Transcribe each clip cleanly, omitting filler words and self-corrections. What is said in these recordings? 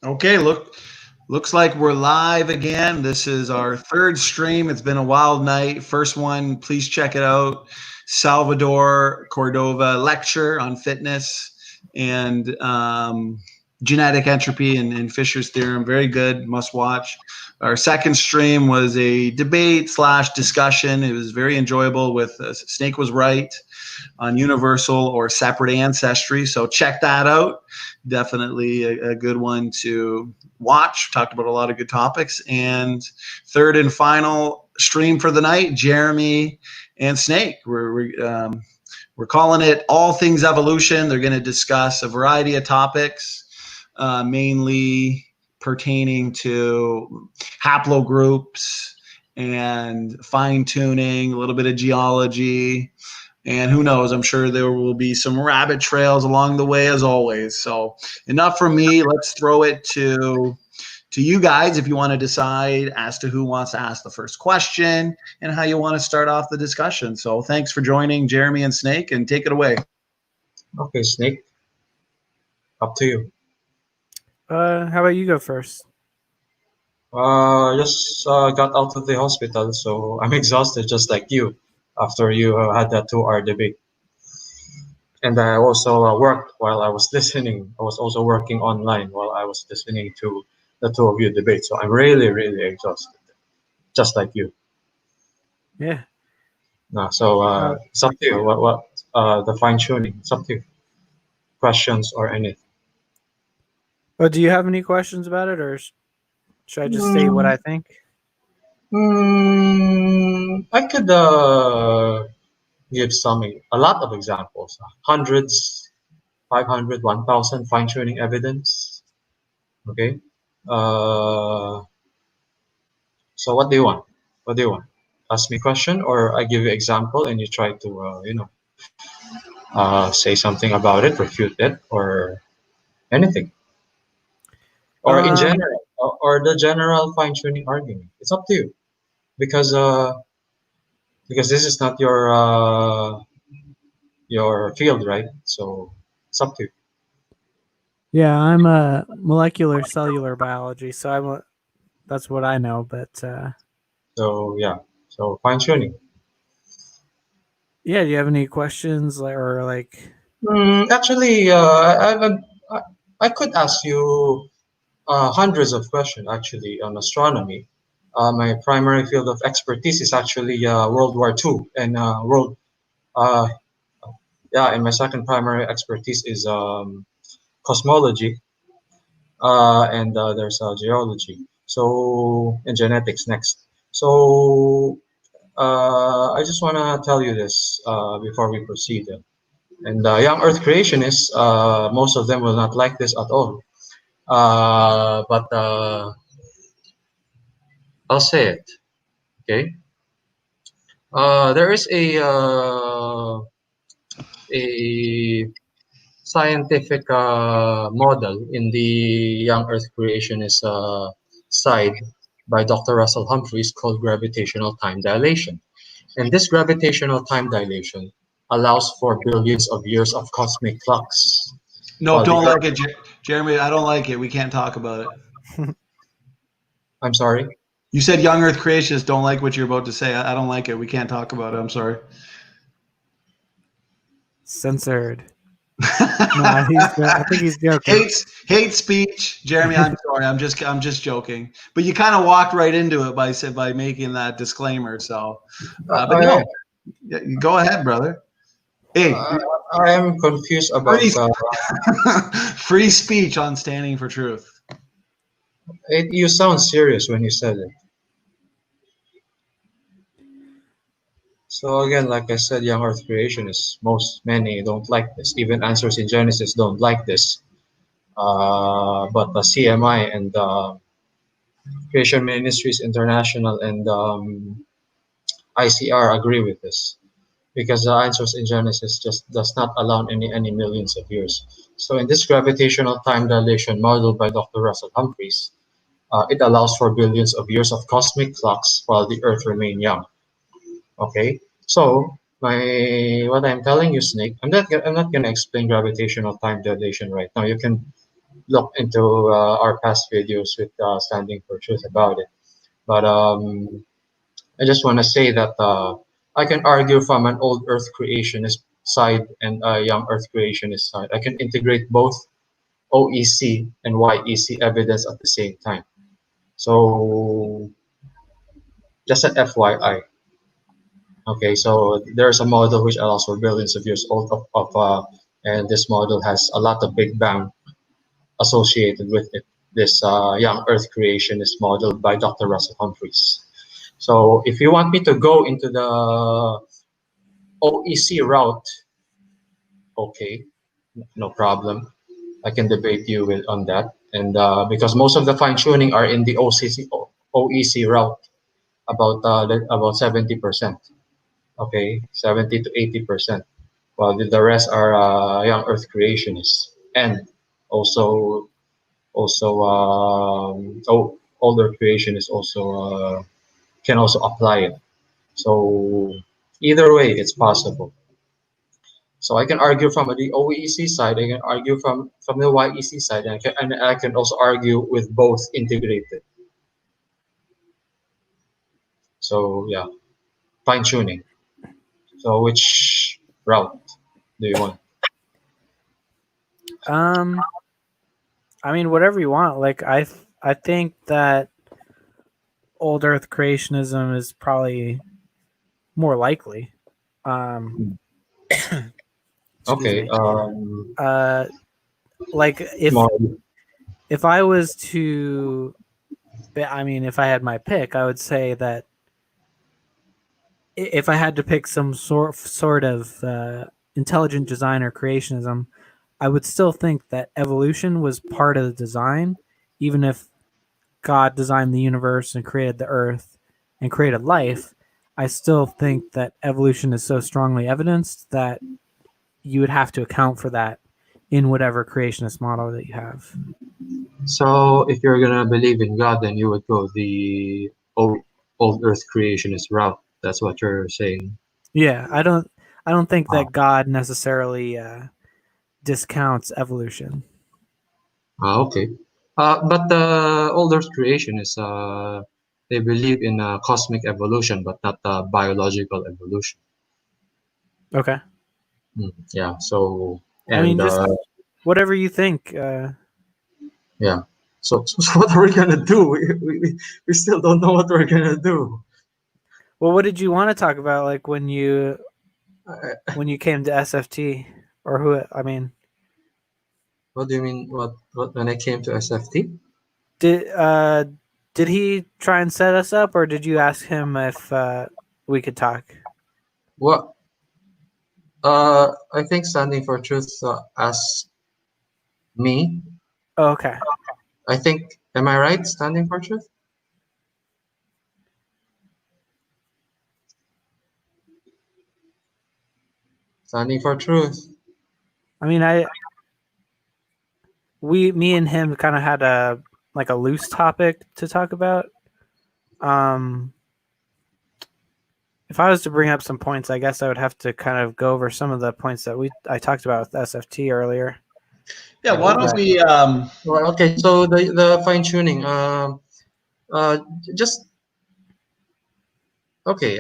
Okay, looks like we're live again. This is our third stream. It's been a wild night. First one, please check it out. Salvador Cordova lecture on fitness and genetic entropy and Fisher's theorem. Very good, must watch. Our second stream was a debate slash discussion. It was very enjoyable with Snake was right on universal or separate ancestry. So check that out. Definitely a good one to watch. Talked about a lot of good topics. And third and final stream for the night, Jeremy and Snake. We're calling it All Things Evolution. They're going to discuss a variety of topics, mainly pertaining to haplogroups and fine tuning, a little bit of geology, and who knows, I'm sure there will be some rabbit trails along the way as always. So enough from me. Let's throw it to you guys if you want to decide as to who wants to ask the first question and how you want to start off the discussion. So thanks for joining, Jeremy and Snake, and take it away. Okay, Snake, up to you. How about you go first? Just got out of the hospital, so I'm exhausted just like you after you had that 2 hour debate. And I also worked while I was listening. I was also working online while I was listening to the two of you debate. So I'm really, really exhausted, just like you. Yeah. So it's up to you. What the fine tuning? It's up to you. Questions or anything. But do you have any questions about it, or should I just say what I think? I could give a lot of examples. Hundreds, 500, 1,000 fine tuning evidence. Okay. So what do you want? What do you want? Ask me a question, or I give you example, and you try to say something about it, refute it, or anything, or in general, or the general fine tuning argument. It's up to you, because this is not your field, right? So it's up to you. Yeah, I'm a molecular cellular biology, so that's what I know. But So yeah, so fine tuning. yeah, do you have any questions or like? Actually, I could ask you hundreds of questions actually on astronomy. My primary field of expertise is actually World War II and uh, and my second primary expertise is cosmology, and there's geology. So and genetics next. So I just want to tell you this before we proceed. And young Earth creationists, most of them will not like this at all. But I'll say it. Okay. There is a scientific model in the young Earth creationist side by Dr. Russell Humphreys called gravitational time dilation. And this gravitational time dilation allows for billions of years of cosmic flux. No, don't like it, Jeremy. I don't like it. We can't talk about it. I'm sorry. You said young Earth creationists don't like what you're about to say. I don't like it. We can't talk about it. I'm sorry. Censored. No, I think he's joking. Hate speech, Jeremy. I'm sorry. I'm just joking. But you kind of walked right into it by making that disclaimer. So, but no, go ahead, brother. Hey, I am confused about free speech on standing for truth. You sound serious when you said it. So again, like I said, young Earth creationists, many don't like this. Even Answers in Genesis don't like this. But the CMI and Creation Ministries International and ICR agree with this, because the Answers in Genesis just does not allow any millions of years. So in this gravitational time dilation model by Dr. Russell Humphreys, it allows for billions of years of cosmic flux while the Earth remain young. Okay, so what I'm telling you, Snake, I'm not gonna explain gravitational time dilation right now. look into our past videos with Standing for Truth about it. But I just want to say that I can argue from an old Earth creationist side and a young Earth creationist side. I can integrate both OEC and YEC evidence at the same time. So just an FYI. Okay, so there's a model which allows for billions of years old and this model has a lot of Big Bang associated with it. This young Earth creationist model by Dr. Russell Humphreys. So if you want me to go into the OEC route, okay, no problem. I can debate you on that. And because most of the fine tuning are in the OEC route, about 70%. Okay, 70 to 80%. While the rest are young Earth creationists, and also older creationists also can also apply it. So either way, it's possible. So I can argue from the OEC side, I can argue from the YEC side, and I can also argue with both integrated. So yeah, fine tuning. So which route do you want? Um, I mean, whatever you want. Like I think that old Earth creationism is probably more likely. Um, excuse Okay. me. Uh, like Small. if I was to, I mean, if I had my pick, I would say that if I had to pick some sort of intelligent design or creationism, I would still think that evolution was part of the design, even if God designed the universe and created the earth and created life. I still think that evolution is so strongly evidenced that you would have to account for that in whatever creationist model that you have. So if you're gonna believe in God, then you would go the old Earth creationist route. That's what you're saying. Yeah, I don't think Ah, that God necessarily discounts evolution. okay. But the old Earth creationists, they believe in cosmic evolution, but not biological evolution. Okay. Yeah. So I mean, and just whatever you think. yeah. So what are we gonna do? We still don't know what we're gonna do. Well, what did you want to talk about, like Uh, when you came to SFT, or who? I mean, what do you mean? What when I came to SFT? did uh, did he try and set us up, or did you ask him if we could talk? What I think Standing for Truth asked me. Oh, okay. I think, am I right? Standing for Truth? Standing for Truth. I mean, me and him kind of had a loose topic to talk about. Um, if I was to bring up some points, I guess I would have to kind of go over some of the points that I talked about with SFT earlier. Yeah, why don't But we Well, okay, so the fine tuning. Just okay.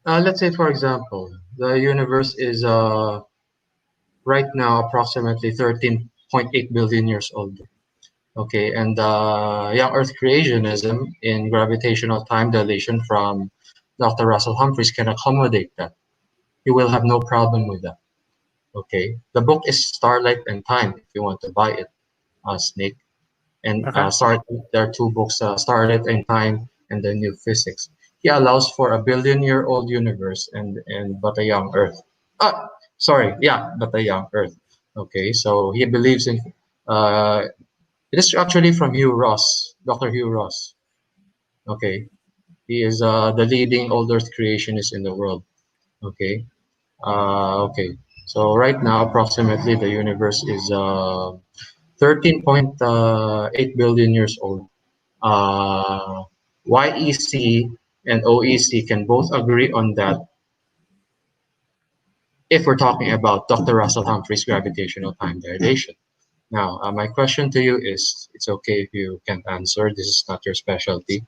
Let's say for example, the universe is right now approximately 13.8 billion years old. Okay, and young Earth creationism in gravitational time dilation from Dr. Russell Humphreys can accommodate that. You will have no problem with that. Okay, the book is Starlight and Time if you want to buy it, Snake. And okay, there are two books, Starlight and Time and the New Physics. He allows for a billion-year-old universe and but a young Earth. Sorry, yeah, but a young Earth. Okay, so he believes in. Uh, it is actually from Hugh Ross, Dr. Hugh Ross. Okay, he is the leading old Earth creationist in the world. Okay, okay. So right now, approximately the universe is 13.8 billion years old. Uh, YEC and OEC can both agree on that if we're talking about Dr. Russell Humphrey's gravitational time dilation. Now, my question to you is, it's okay if you can't answer, this is not your specialty.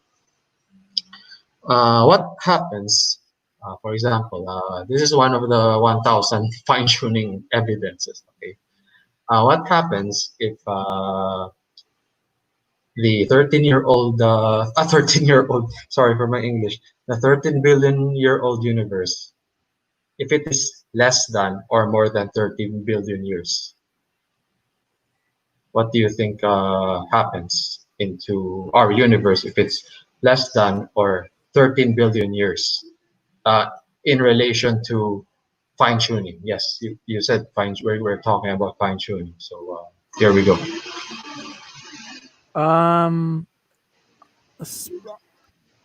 What happens, for example, this is one of the 1000 fine-tuning evidences, okay? What happens if the 13-year-old, 13-year-old, sorry for my English, the 13 billion year old universe, if it is less than or more than 13 billion years, what do you think happens into our universe if it's less than or 13 billion years uh, in relation to fine tuning? Yes, you said fine, we're talking about fine tuning. So here we go. Um,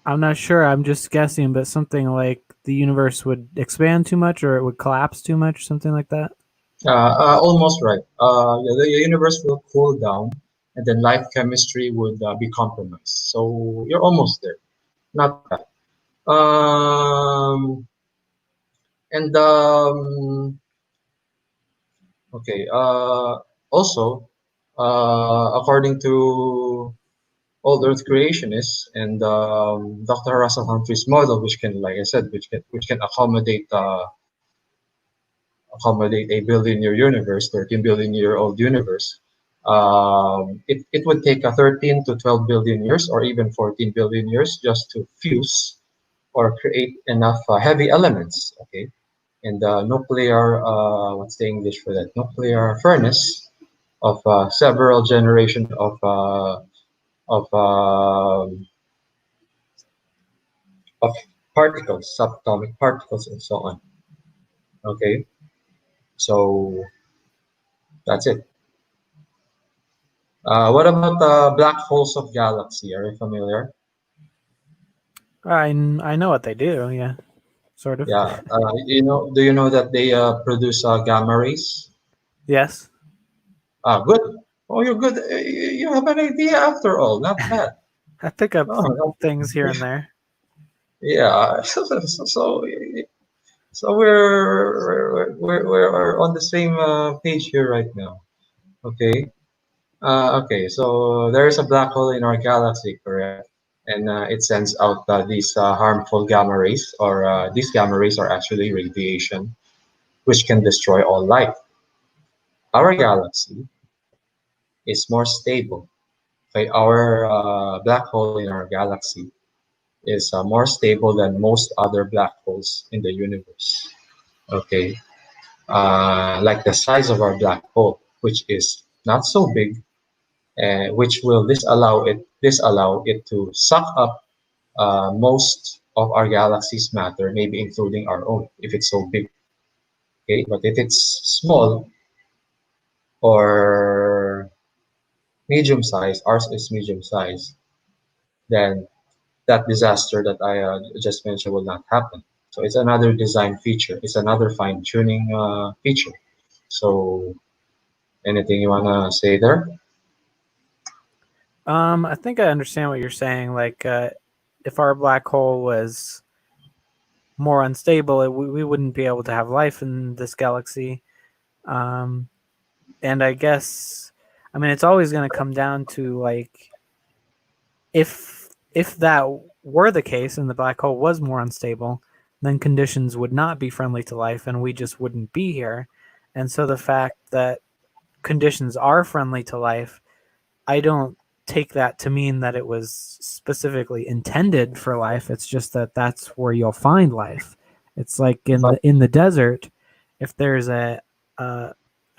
I'm not sure. I'm just guessing, but something like the universe would expand too much, or it would collapse too much, something like that. Almost right. Yeah, the universe will cool down, and then life chemistry would be compromised. So you're almost there. Not bad. Um, and okay. Also, according to old Earth creationists and Dr. Russell Humphrey's model, which can, like I said, which can accommodate a billion-year universe, 13 billion-year-old universe, it would take a 13 to 12 billion years or even 14 billion years just to fuse or create enough heavy elements, okay? And the nuclear, what's the English for that? Nuclear furnace of several generations of of particles, subatomic particles, and so on. Okay, so that's it. What about the black holes of galaxy? Are you familiar? I know what they do. Yeah, sort of. Yeah. Do you know that they produce gamma rays? Yes, Good. Oh, you're good. You have an idea after all. Not bad. I pick up Oh, things here and there. yeah. So we're on the same page here right now. Okay. Okay, so there is a black hole in our galaxy, correct? And it sends out these harmful gamma rays, or these gamma rays are actually radiation, which can destroy all life. Our galaxy is more stable. Okay, our black hole in our galaxy is more stable than most other black holes in the universe. Okay, like the size of our black hole, which is not so big, which will disallow it to suck up most of our galaxy's matter, maybe including our own, if it's so big. Okay, but if it's small or medium size, ours is medium size, then that disaster that I just mentioned will not happen. So it's another design feature. It's another fine tuning feature. So anything you wanna say there? I think I understand what you're saying. Like, if our black hole was more unstable, we wouldn't be able to have life in this galaxy. Um, and I guess, I mean, it's always going to come down to like if that were the case and the black hole was more unstable, then conditions would not be friendly to life, and we just wouldn't be here. And so the fact that conditions are friendly to life, I don't take that to mean that it was specifically intended for life. It's just that that's where you'll find life. It's like But in the desert, if there's a a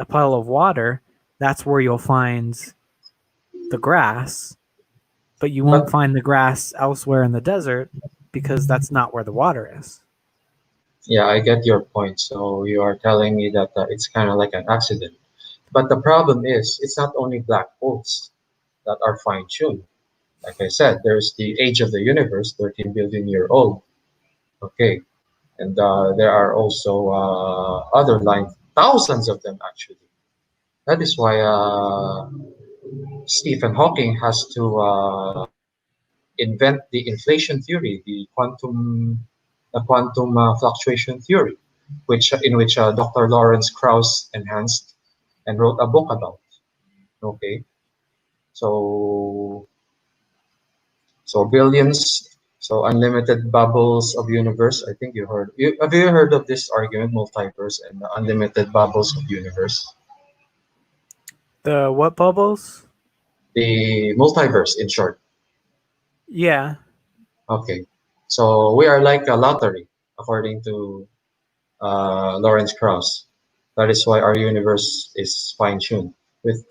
puddle of water, that's where you'll find the grass, but you won't but find the grass elsewhere in the desert because that's not where the water is. yeah, I get your point. So you are telling me that it's kind of like an accident. But the problem is, it's not only black holes that are fine-tuned. Like I said, there's the age of the universe, 13 billion year old. Okay, and there are also other lines, thousands of them actually. That is why Stephen Hawking has to invent the inflation theory, the quantum fluctuation theory. which Dr. Lawrence Krauss enhanced and wrote a book about. Okay, so billions, so unlimited bubbles of universe. I think have you heard of this argument, multiverse and the unlimited bubbles of universe? The what bubbles? The multiverse, in short. Yeah. Okay, so we are like a lottery, according to Lawrence Krauss. That is why our universe is fine-tuned with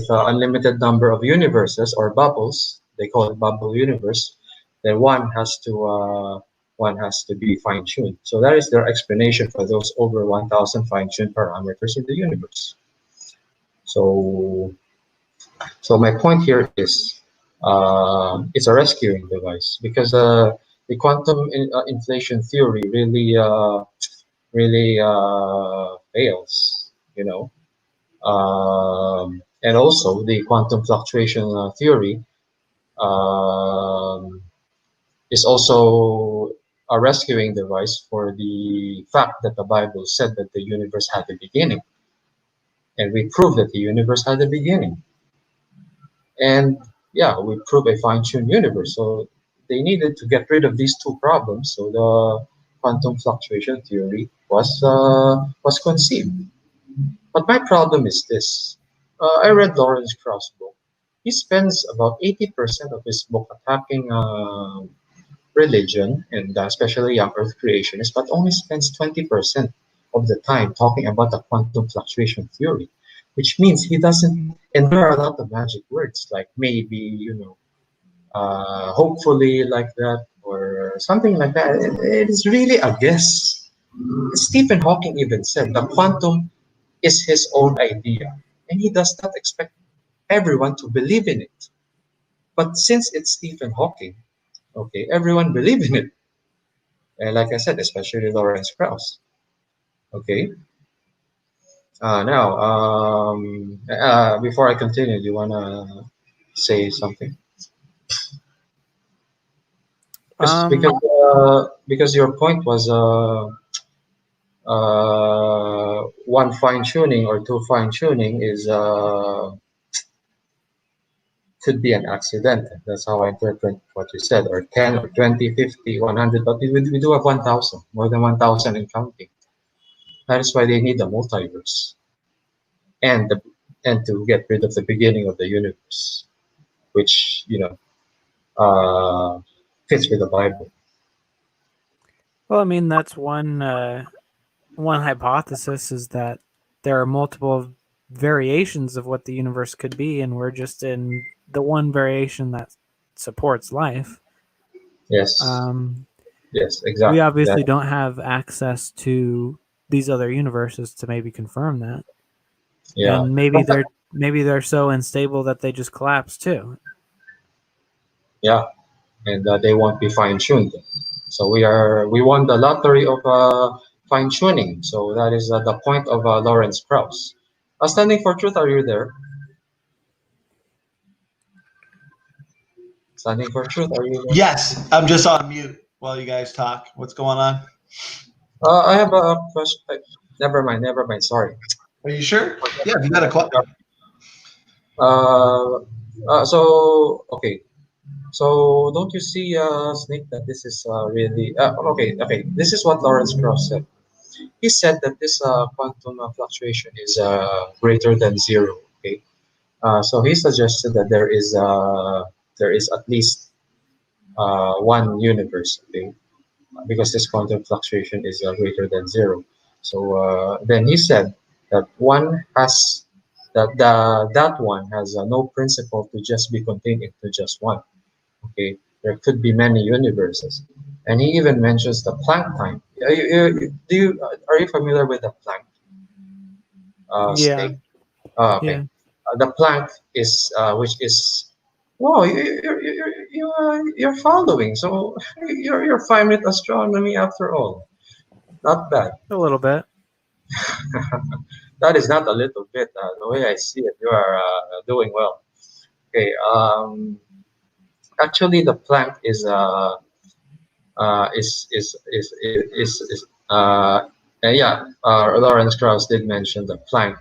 unlimited number of universes or bubbles. They call it bubble universe. Then one has to be fine-tuned. So that is their explanation for those over 1,000 fine-tuned parameters in the universe. So my point here is it's a rescuing device because the inflation theory really fails, and also the quantum fluctuation theory um, is also a rescuing device for the fact that the Bible said that the universe had a beginning, and we prove that the universe had a beginning, and yeah, we prove a fine-tuned universe. So they needed to get rid of these two problems. So the quantum fluctuation theory was conceived. But my problem is this. I read Lawrence Krauss' book. He spends about 80% of his book attacking religion and especially young earth creationists, but only spends 20% of the time talking about the quantum fluctuation theory, which means he doesn't, and there are a lot of magic words like maybe, hopefully like that, or something like that. It is really a guess. Stephen Hawking even said the quantum is his own idea, and he does not expect everyone to believe in it. But since it's Stephen Hawking, okay, everyone believe in it. And like I said, especially Lawrence Krauss. Okay. Now, before I continue, do you wanna say something? Um. Because your point was one fine tuning or two fine tuning is could be an accident. That's how I interpret what you said, or 10 or 20, 50, 100, but we do have 1,000, more than 1,000 and counting. That is why they need the multiverse and to get rid of the beginning of the universe, which fits with the Bible. Well, I mean, that's one hypothesis is that there are multiple variations of what the universe could be, and we're just in the one variation that supports life. Yes, Um, yes, we exactly. obviously don't have access to these other universes to maybe confirm that, Yeah, and maybe they're so unstable that they just collapse too. yeah, and they won't be fine tuned. So we won the lottery of fine tuning. So that is the point of Lawrence Krauss. Standing for truth, are you there? Standing for truth, are you there? Yes, I'm just on mute while you guys talk. What's going on? I have a question. Never mind, never mind. Sorry. Are you sure? Yeah, if you got a question. Uh, so okay. So don't you see, Snake, that this is really okay? Okay, this is what Lawrence Krauss said. He said that this quantum fluctuation is greater than zero. Okay, so he suggested that there is at least one universe. Okay, because this quantum fluctuation is greater than zero. So then he said that one has that one has no principle to just be contained into just one. Okay, there could be many universes, and he even mentions the Planck time. Are you familiar with the Planck Yeah, snake? Okay, yeah, the Planck is which is wow, you're following. So you're fine with astronomy after all. Not bad. a little bit. That is not a little bit. The way I see it, you are doing well. Okay. Actually, the Planck is And yeah, Lawrence Krauss did mention the Planck,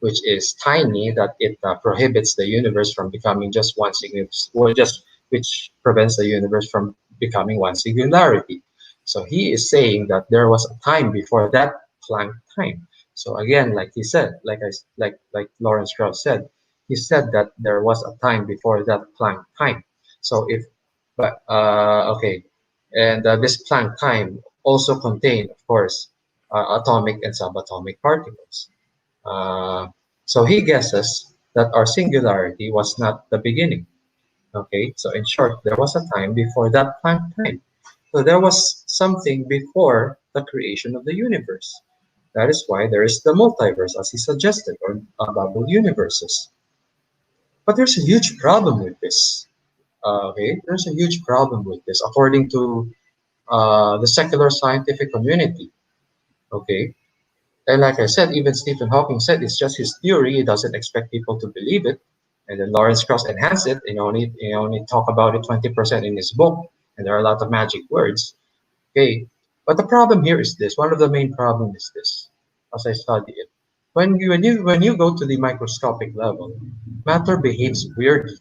which is tiny, that it prohibits the universe from becoming just one singular, well, just which prevents the universe from becoming one singularity. So he is saying that there was a time before that Planck time. So again, like he said, like Lawrence Krauss said, he said that there was a time before that Planck time. So if, but okay, and this Planck time also contained, of course, atomic and subatomic particles. Uh, so he guesses that our singularity was not the beginning. Okay, so in short, there was a time before that Planck time. So there was something before the creation of the universe. That is why there is the multiverse, as he suggested, or bubble universes. But there's a huge problem with this. Okay, there's a huge problem with this, according to the secular scientific community. Okay, and like I said, even Stephen Hawking said it's just his theory. He doesn't expect people to believe it. And then Lawrence Krauss enhanced it. He only talk about it 20% in his book, and there are a lot of magic words. Okay, but the problem here is this. One of the main problems is this. As I study it, when you go to the microscopic level, matter behaves weirdly.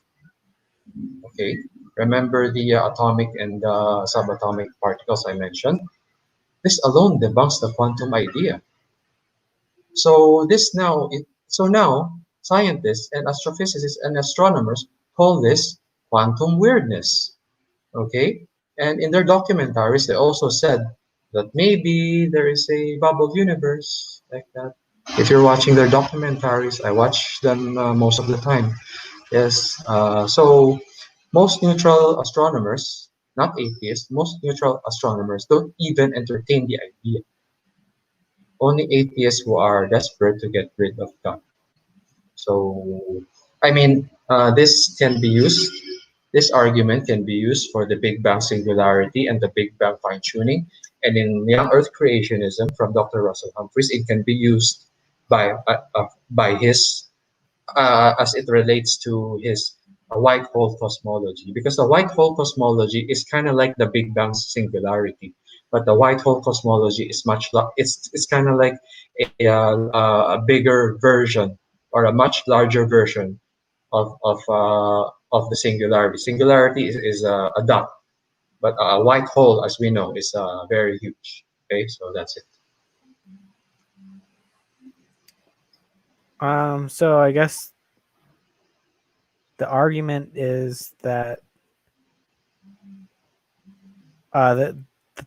Okay, remember the atomic and subatomic particles I mentioned. This alone debunks the quantum idea. So now scientists and astrophysicists and astronomers call this quantum weirdness. Okay? And in their documentaries they also said that maybe there is a bubble universe like that. If you're watching their documentaries, I watch them most of the time. Yes. So most neutral astronomers, not atheists, most neutral astronomers don't even entertain the idea. Only atheists who are desperate to get rid of God. So, I mean, this argument can be used for the Big Bang singularity and the Big Bang fine tuning. And in young Earth creationism from Dr. Russell Humphreys, it can be used by his as it relates to his white hole cosmology, because the white hole cosmology is kind of like the Big Bang singularity, but the white hole cosmology is it's kind of like a bigger version or a much larger version of the singularity. Singularity is a dot, but a white hole, as we know, is very huge. Okay, so that's it. So I guess the argument is that the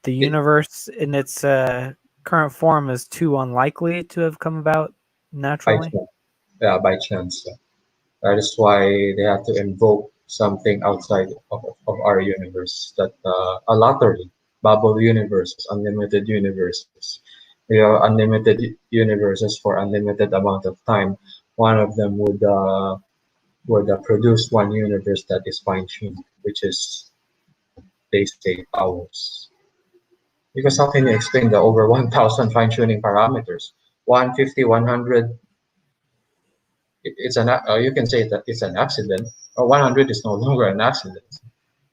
it universe in its current form is too unlikely to have come about by naturally. chance, yeah, by chance. Yeah. That is why they have to invoke something outside of our universe, that a lottery, bubble universes, unlimited universes. Unlimited universes for unlimited amount of time. One of them would produce one universe that is fine tuned, which is, they say, ours. Because how can you explain the over 1,000 fine tuning parameters? 150, 100, you can say that it's an accident. 100 is no longer an accident,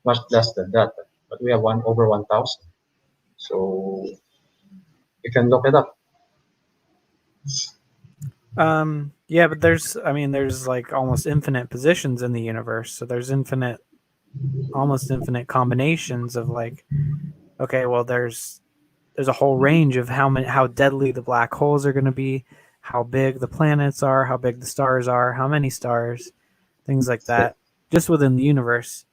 much less than that. But we have one over 1,000, so you can look it up. Yeah, but there's like almost infinite positions in the universe, so there's almost infinite combinations of like, okay, well there's a whole range of how deadly the black holes are going to be, how big the planets are, how big the stars are, how many stars, things like that, just within the universe.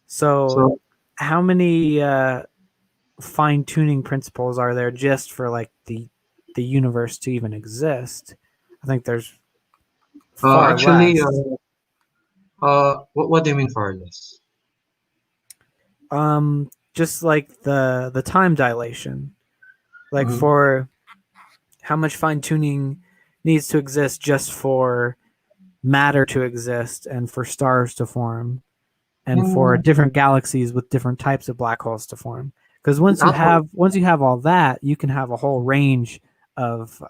So, So how many fine tuning principles are there just for like the universe to even exist? I think there's far actually, less. what do you mean far less? Just like the time dilation, like Mhm. for how much fine tuning needs to exist just for matter to exist and for stars to form and for Mm, different galaxies with different types of black holes to form. Because atoms. once you have all that, you can have a whole range of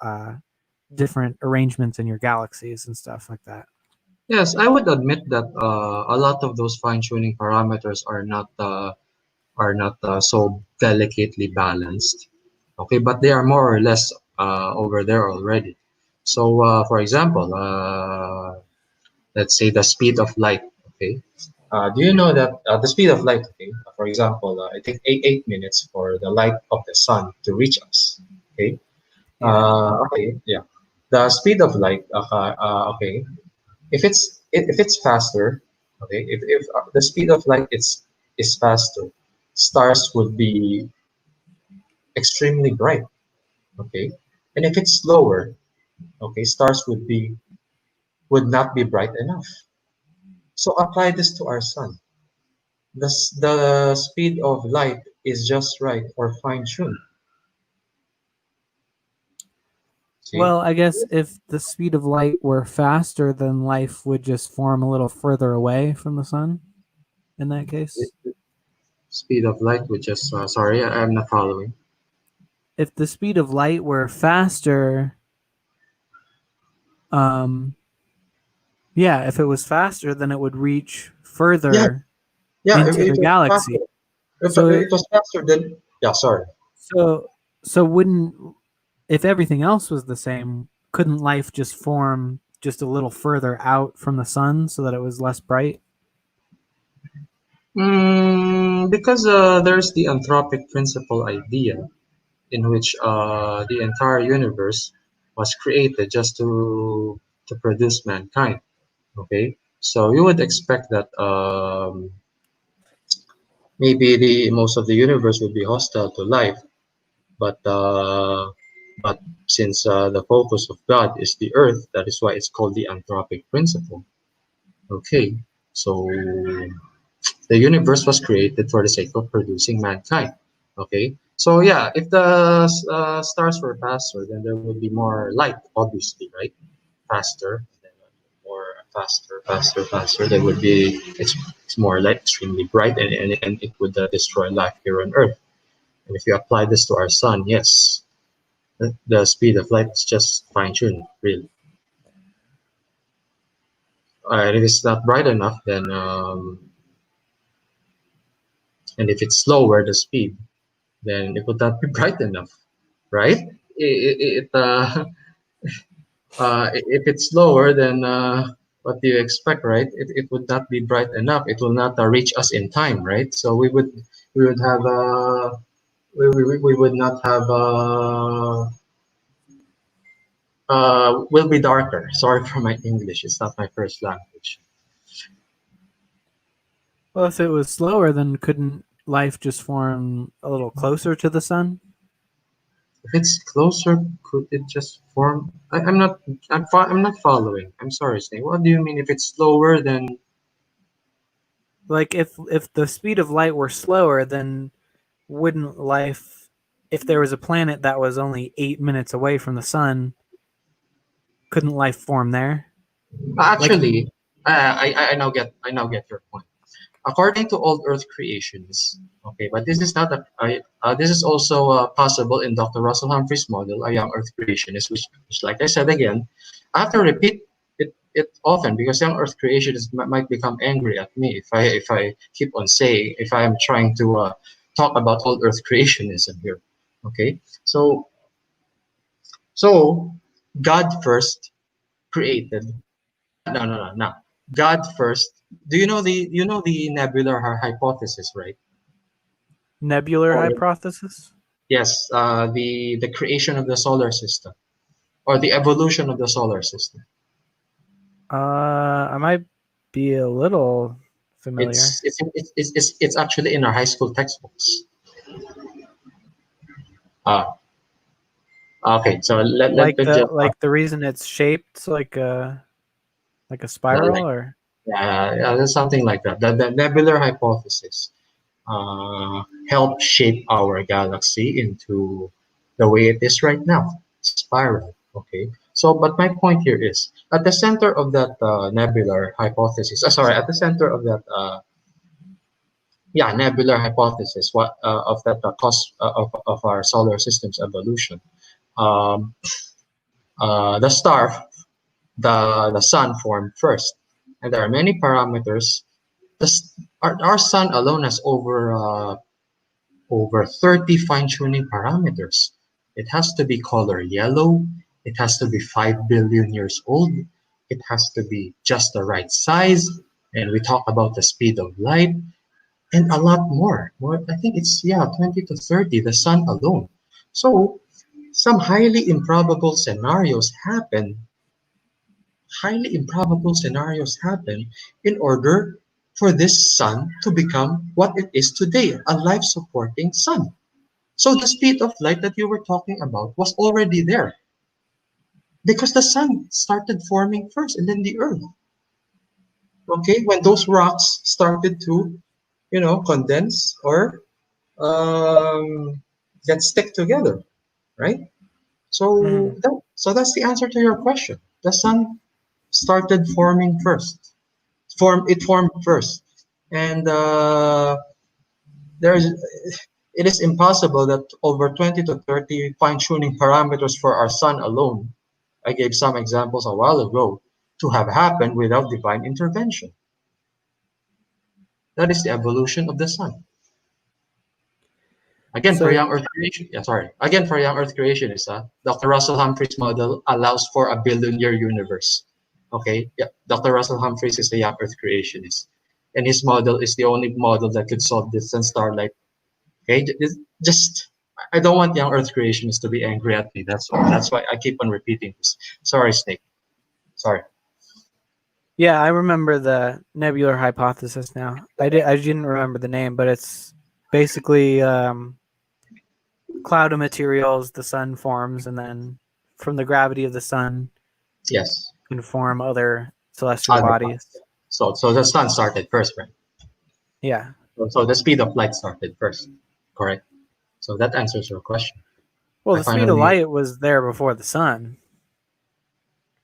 different arrangements in your galaxies and stuff like that. Yes, I would admit that a lot of those fine tuning parameters are not so delicately balanced. Okay, but they are more or less over there already. So, for example, let's say the speed of light. Okay. Do you know that the speed of light? Okay. For example, it takes 8 minutes for the light of the sun to reach us. Okay. Yeah. Okay. Yeah. The speed of light. Okay. If it's faster, okay. If the speed of light is faster, stars would be extremely bright. Okay. And if it's slower, okay, stars would not be bright enough. So apply this to our sun. The speed of light is just right or fine tuned. See? Well, I guess if the speed of light were faster, then life would just form a little further away from the sun in that case. Speed of light would just sorry, I'm not following. If the speed of light were faster, um, yeah, if it was faster, then it would reach Yeah, further yeah, into it the was faster. galaxy. If So, it was faster than yeah, sorry. so, so wouldn't if everything else was the same, couldn't life just form just a little further out from the sun so that it was less bright? Because there's the anthropic principle idea in which the entire universe was created just to produce mankind. Okay, so you would expect that maybe the most of the universe would be hostile to life, but since the focus of God is the earth, that is why it's called the anthropic principle. Okay, so the universe was created for the sake of producing mankind. Okay, so yeah, if the stars were faster, then there would be more light, obviously, right? Faster, then more faster. There would be it's more light, extremely bright, and it would destroy life here on Earth. And if you apply this to our sun, yes, the speed of light is just fine tuned, really. And if it's not bright enough, then and if it's slower, the speed, then it would not be bright enough, right? If it's slower, then what do you expect, right? It would not be bright enough. It will not reach us in time, right? So we would have we would not have will be darker. Sorry for my English. It's not my first language. Well, if it was slower, then couldn't life just form a little closer to the sun? If it's closer, could it just form? I'm not. I'm not following. I'm sorry, Snake. What do you mean? If it's slower, then Like if the speed of light were slower, then wouldn't life, if there was a planet that was only 8 minutes away from the sun, couldn't life form there? Like, actually, I now get your point. According to old Earth creationists, okay, but this is not this is also possible in Dr. Russell Humphrey's model, a young Earth creationist, which, like I said again, I have to repeat it often because young Earth creationists might become angry at me if I keep on saying if I am trying to talk about old Earth creationism here. Okay, so God first created. No. God first. Do you know the nebular hypothesis, right? nebular Or hypothesis? yes, the creation of the solar system or the evolution of the solar system. I might be a little It's familiar. it's it's actually in our high school textbooks. Uh, okay, so let just Like the reason it's shaped like a spiral, like or yeah, there's something like that. The nebular hypothesis help shape our galaxy into the way it is right now, spiral. Okay. So, but my point here is at the center of that nebular hypothesis. Sorry, at the center of that yeah nebular hypothesis, what of that cause of our solar system's evolution. Um, the star, the sun formed first, and there are many parameters. Our sun alone has over 30 fine-tuning parameters. It has to be color yellow. It has to be 5 billion years old. It has to be just the right size. And we talk about the speed of light and a lot more. More, I think it's, yeah, 20 to 30, the sun alone. So some highly improbable scenarios happen in order for this sun to become what it is today, a life-supporting sun. So the speed of light that you were talking about was already there because the sun started forming first and then the earth. Okay, when those rocks started to, condense or um, get stick together, right? So Mm. that's the answer to your question. The sun started forming first. It formed first, and there is it is impossible that over 20 to 30 fine-tuning parameters for our sun alone, I gave some examples a while ago, to have happened without divine intervention. That is the evolution of the sun. Again, for So young Earth creation, yeah, sorry. Again, for young Earth creationists, Dr. Russell Humphreys' model allows for a billion-year universe. Okay, yeah, Dr. Russell Humphreys is a young Earth creationist, and his model is the only model that could solve distant starlight. Okay, just I don't want young Earth creationists to be angry at me. That's all. That's why I keep on repeating this. Sorry, Snake. Sorry. yeah, I remember the nebular hypothesis now. I didn't remember the name, but it's basically cloud of materials the sun forms, and then from the gravity of the sun Yes. can form other celestial Other bodies. parts. So the sun started first, right? Yeah. So the speed of light started first. Correct. So that answers your question. Well, I the speed of finally. light was there before the sun,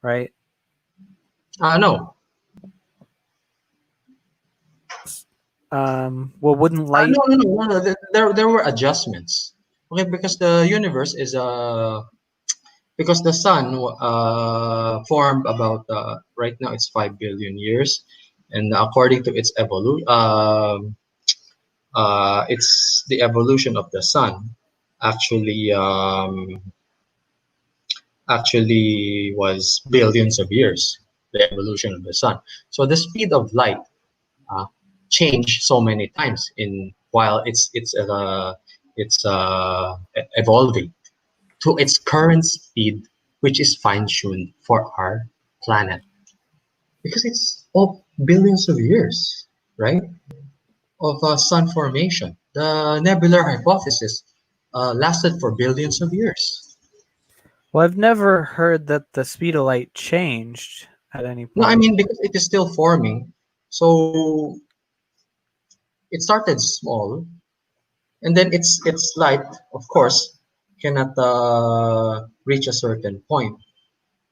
right? No. Well, wouldn't light? No. There were adjustments. Okay, because the universe is because the sun formed about right now it's 5 billion years, and according to its evolution, it's the evolution of the sun actually actually was billions of years. The evolution of the sun. So the speed of light uh, change so many times in while it's evolving to its current speed, which is fine-tuned for our planet because it's all billions of years, right, of sun formation. The nebular hypothesis lasted for billions of years. Well, I've never heard that the speed of light changed at any No, I point. mean because it is still forming, so it started small, and then its light, of course, cannot reach a certain point.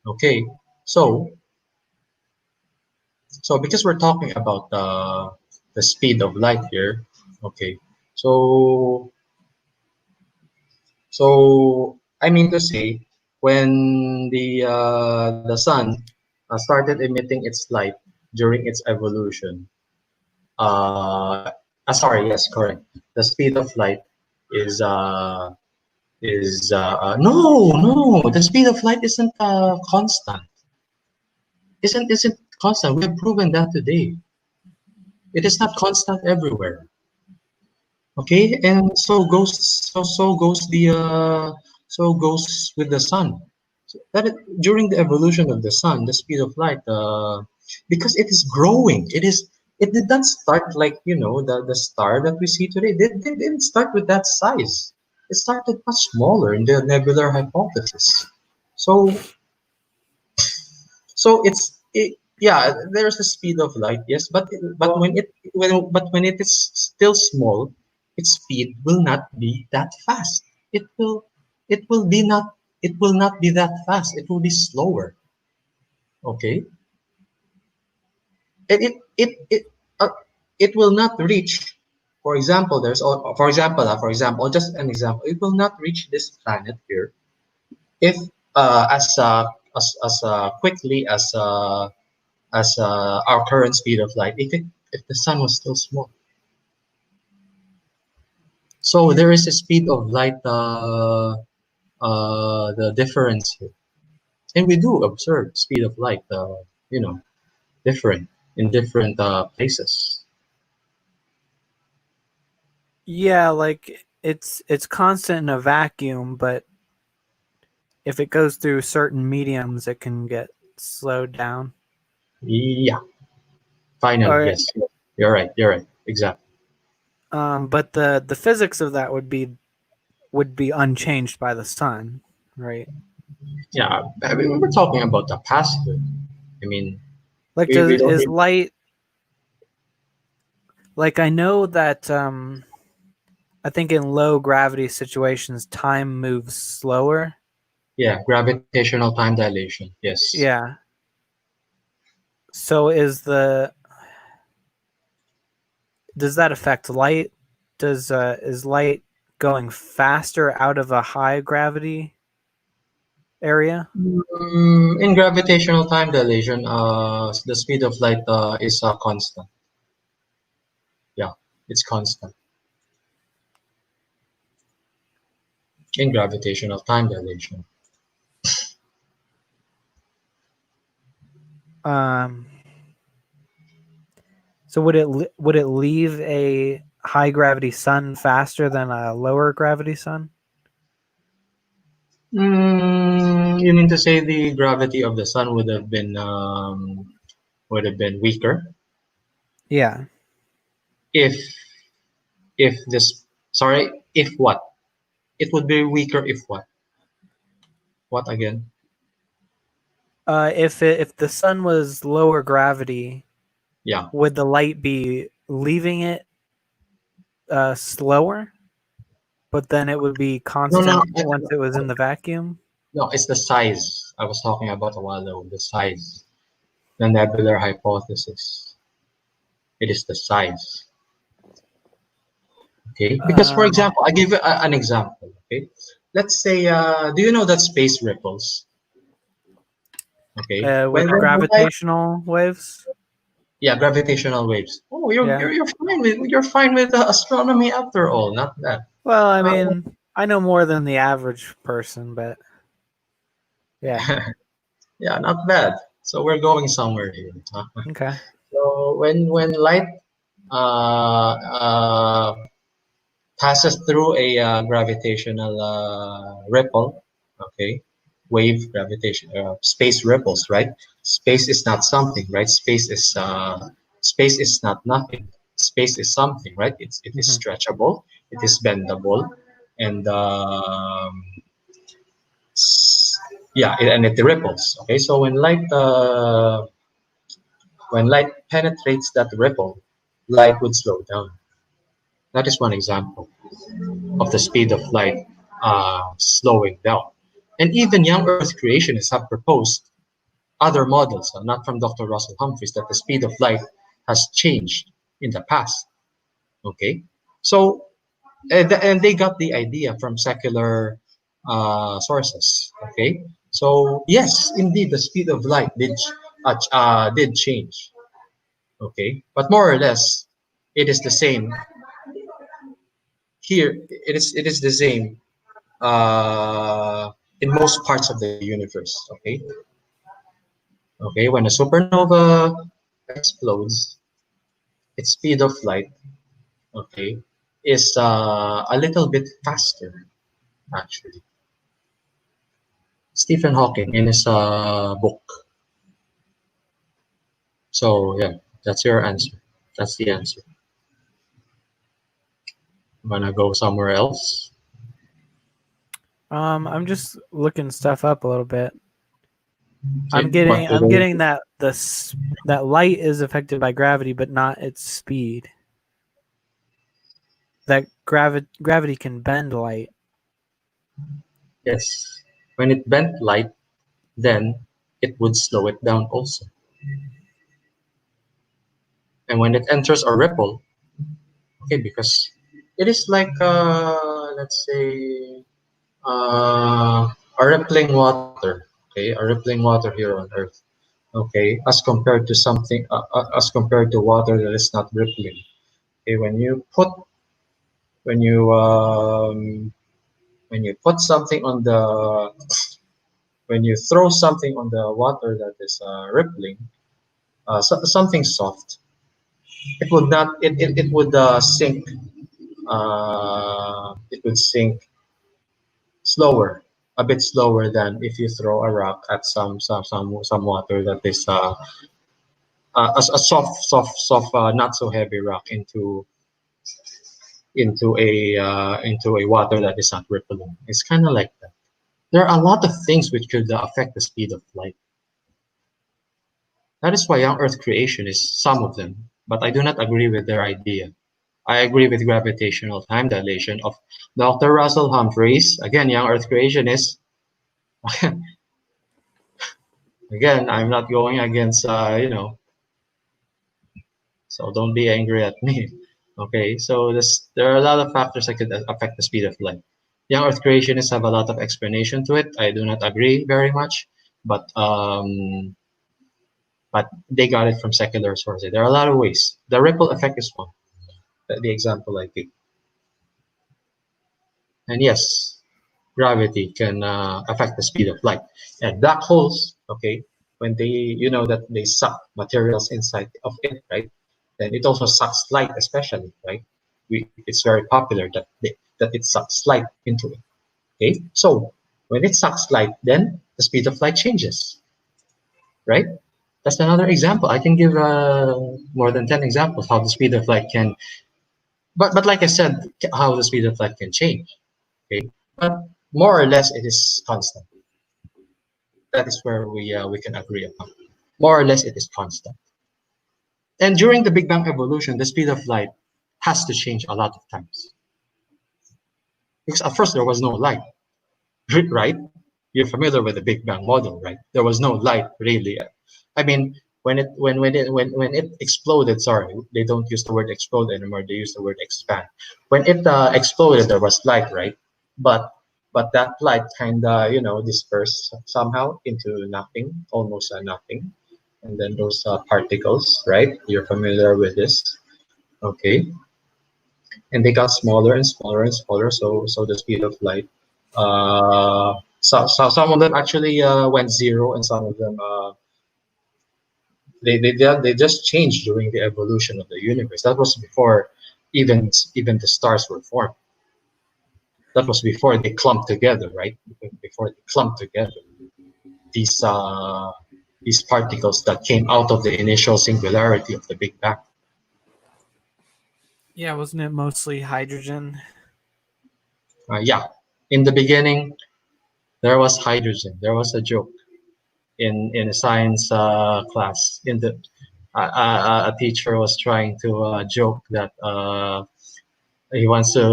Okay, so because we're talking about the speed of light here, okay, so I mean to say, when the sun started emitting its light during its evolution, sorry, yes, correct. The speed of light is no, the speed of light isn't constant. Isn't constant. We have proven that today. It is not constant everywhere. Okay, and so goes with the sun. So during the evolution of the sun, the speed of light, because it is growing, it did not start like the star that we see today. They didn't start with that size. It started much smaller in the nebular hypothesis. So yeah, there's the speed of light, yes, but Well, when it is still small, its speed will not be that fast. It will be not it will not be that fast. It will be slower. Okay, and uh, it will not reach. For example, just an example, it will not reach this planet here if as quickly as our current speed of light if the sun was still small. So there is a speed of light the difference here. And we do observe speed of light, you know, different in different places. Yeah, like it's constant in a vacuum, but if it goes through certain mediums, it can get slowed down. Yeah, finally, Or yes, you're right. You're right. Exactly. but the physics of that would be unchanged by the sun, right? Yeah, I mean, we're talking about the past here. I mean, Like we does don't is need. light like I know that I think in low gravity situations time moves slower. Yeah, gravitational time dilation. Yes. Yeah. So does that affect light? Does is light going faster out of a high gravity area? In gravitational time dilation, the speed of light is constant. Yeah, it's constant in gravitational time dilation. Um, so would it leave a high gravity sun faster than a lower gravity sun? You mean to say the gravity of the sun would have been weaker Yeah. if this sorry if what? It would be weaker if what? What again? If the sun was lower gravity, Yeah. would the light be leaving it slower, but then it would be No, no, constant once it was in the vacuum? no. It's the size I was talking about a while ago. The size, the nebular hypothesis. It is the size. Okay, because for Um, example, I give you an example. Okay, let's say, do you know that space ripples? Okay, with when I, gravitational waves? yeah, gravitational waves. Oh, Yeah. you're fine with astronomy after all. Not bad. Well, I Uh, mean, I know more than the average person, but yeah. yeah, not bad. So we're going somewhere here. Huh? Okay. So when light uh, uh, passes through a gravitational ripple, okay, wave gravitation, space ripples, right? Space is not something, right? Space is not nothing. Space is something, right? It is Hmm. stretchable, it is bendable, and yeah, and it ripples. Okay, so when light penetrates that ripple, light would slow down. That is one example of the speed of light slowing down. And even young Earth creationists have proposed other models, not from Dr. Russell Humphreys, that the speed of light has changed in the past. Okay, so and they got the idea from secular sources. Okay, so yes, indeed, the speed of light did change. Okay, but more or less, it is the same here. It is the same in most parts of the universe. Okay, when a supernova explodes, its speed of light, okay, is a little bit faster, actually. Stephen Hawking in his book. So yeah, that's your answer. That's the answer. I'm gonna go somewhere else. I'm just looking stuff up a little bit. Okay, what to I'm do? getting that that light is affected by gravity, but not its speed. That gravity can bend light. Yes, when it bent light, then it would slow it down also. And when it enters a ripple, okay, because it is like let's say a rippling water, okay, a rippling water here on Earth, okay, as compared to water that is not rippling. Okay, when you when you put something on the when you throw something on the water that is rippling, something soft, it would not it would sink. It would sink slower, a bit slower than if you throw a rock at some water that is a soft, not so heavy rock into a water that is not rippling. It's kind of like that. There are a lot of things which could affect the speed of light. That is why young Earth creation is some of them, but I do not agree with their idea. I agree with gravitational time dilation of Dr. Russell Humphreys. Again, young Earth creation is again. I'm not going against so don't be angry at me. Okay, so there are a lot of factors that could affect the speed of light. Young Earth creationists have a lot of explanation to it. I do not agree very much, but they got it from secular sources. There are a lot of ways. The ripple effect is one. The example I give. And yes, gravity can affect the speed of light. And black holes, okay, when that they suck materials inside of it, right? Then it also sucks light, especially, right? It's very popular that it sucks light into it. Okay, so when it sucks light, then the speed of light changes, right? That's another example. I can give more than 10 examples how the speed of light can, but like I said, how the speed of light can change. Okay, but more or less it is constant. That is where we can agree upon. More or less it is constant. And during the Big Bang evolution, the speed of light has to change a lot of times. Because at first there was no light, right? You're familiar with the Big Bang model, right? There was no light really. I mean, when it exploded, sorry, they don't use the word explode anymore. They use the word expand. When it exploded, there was light, right? But but that light kind of dispersed somehow into nothing, almost nothing, and then those particles, right? You're familiar with this, okay? And they got smaller and smaller and smaller. So the speed of light, some of them actually went zero, and some of them they just changed during the evolution of the universe. That was before even the stars were formed. That was before they clumped together, right? Before they clumped together, these uh, these particles that came out of the initial singularity of the Big Bang. Yeah, wasn't it mostly hydrogen? Yeah, in the beginning there was hydrogen. There was a joke in a science class. A teacher was trying to joke that he wants to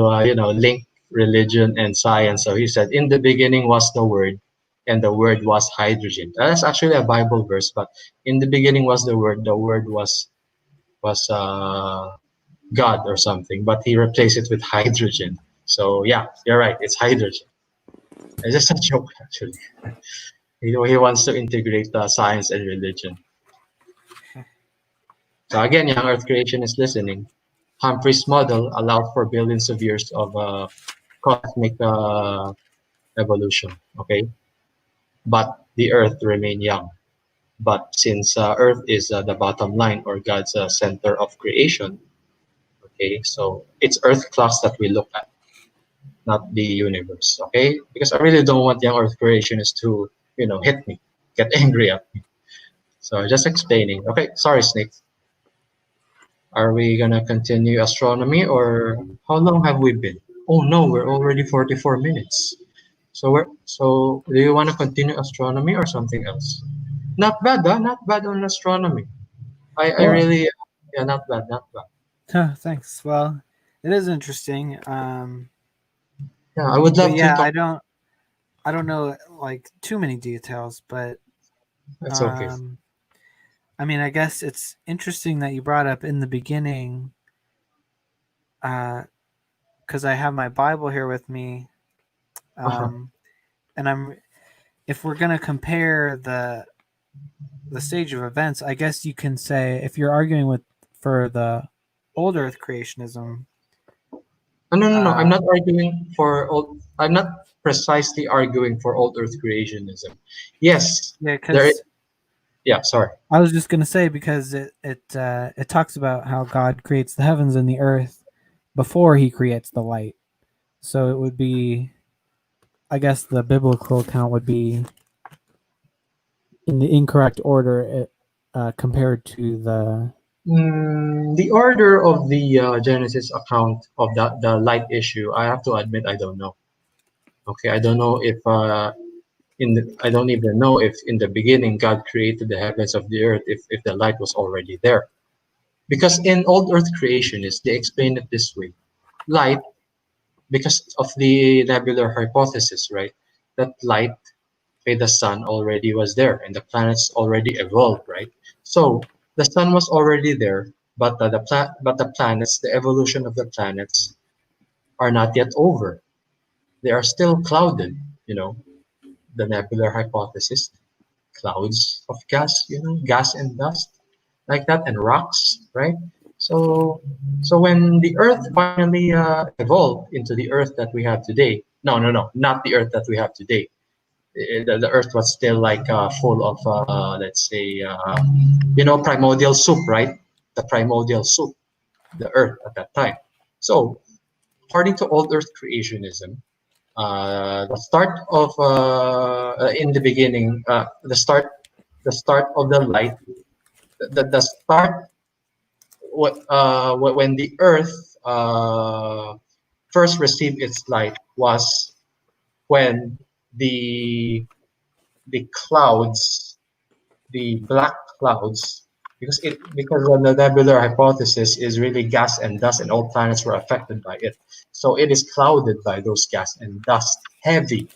link religion and science. So he said, "In the beginning was the Word, and the Word was hydrogen." That's actually a Bible verse, but in the beginning was the Word. The Word was God or something, but he replaced it with hydrogen. So yeah, you're right. It's hydrogen. It's just a joke, actually. He wants to integrate science and religion. So again, young Earth creation is listening. Humphrey's model allowed for billions of years of cosmic evolution. Okay, but the Earth remained young. But since Earth is the bottom line or God's center of creation, okay, so it's Earth clocks that we look at, not the universe. Okay, because I really don't want young Earth creationists to hit me, get angry at me. So just explaining. Okay, sorry, Snake. Are we gonna continue astronomy or how long have we been? Oh no, we're already 44 minutes. So do you want to continue astronomy or something else? Not bad, huh? Not bad on astronomy. I Well, really yeah, not bad, not bad. thanks. Well, it is interesting. Yeah, I would But love to yeah, talk. I don't know like too many details, but That's okay. um, I mean, I guess it's interesting that you brought up in the beginning, because I have my Bible here with me, Uh-huh. and I'm if we're gonna compare the stage of events, I guess you can say if you're arguing with for the old Earth creationism, No. I'm Uh, not arguing for old. I'm not precisely arguing for old Earth creationism. Yes, yeah, there. because Yeah, sorry. I was just gonna say because it talks about how God creates the heavens and the earth before He creates the light. So it would be, I guess, the biblical account would be in the incorrect order compared to the. The order of the Genesis account of the light issue, I have to admit, I don't know. Okay, I don't know if I don't even know if in the beginning God created the heavens of the earth if the light was already there. Because in old earth creationists, they explain it this way. Light, because of the nebular hypothesis, right? That light by the sun already was there and the planets already evolved, right? So the sun was already there, but but the planets, the evolution of the planets are not yet over. They are still clouded, you know, the nebular hypothesis, clouds of gas, gas and dust like that, and rocks, right? So, so when the Earth finally evolved into the Earth that we have today, no, not the Earth that we have today. The Earth was still like full of, let's say, primordial soup, right? The primordial soup, the Earth at that time. So, according to old Earth creationism, the start of in the beginning, the start of the light, the start when the Earth first received its light was when the the clouds, the black clouds, because of the nebular hypothesis is really gas and dust, and all planets were affected by it. So it is clouded by those gas and dust, heavy,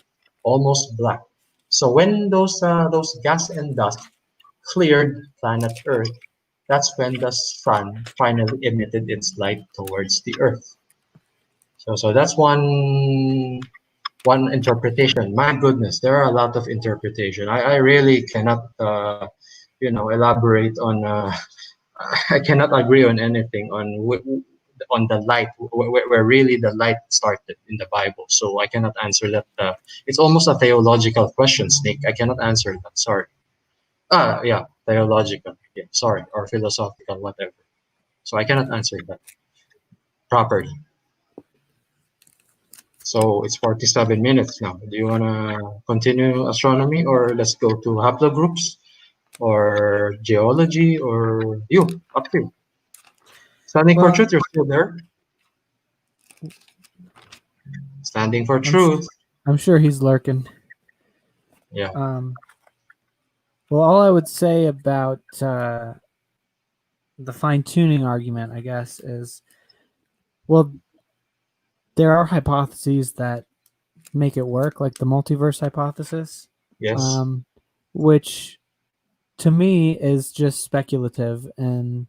almost black. So when those gas and dust cleared planet Earth, that's when the sun finally emitted its light towards the Earth. So that's one interpretation. My goodness, there are a lot of interpretation. I really cannot elaborate on. I cannot agree on anything on the light where really the light started in the Bible. So I cannot answer that. It's almost a theological question, Snake. I cannot answer that. Sorry. Yeah, theological. Yeah, sorry, or philosophical, whatever. So I cannot answer that properly. So it's 47 minutes now. Do you want to continue astronomy, or let's go to haplogroups or geology, or you? Up to you. Standing for Well, truth, you're still there. Standing for I'm sh- truth. I'm sure he's lurking. Yeah. Um, well, all I would say about the fine tuning argument, I guess, is well, there are hypotheses that make it work, like the multiverse hypothesis, Yes. um, which to me is just speculative. And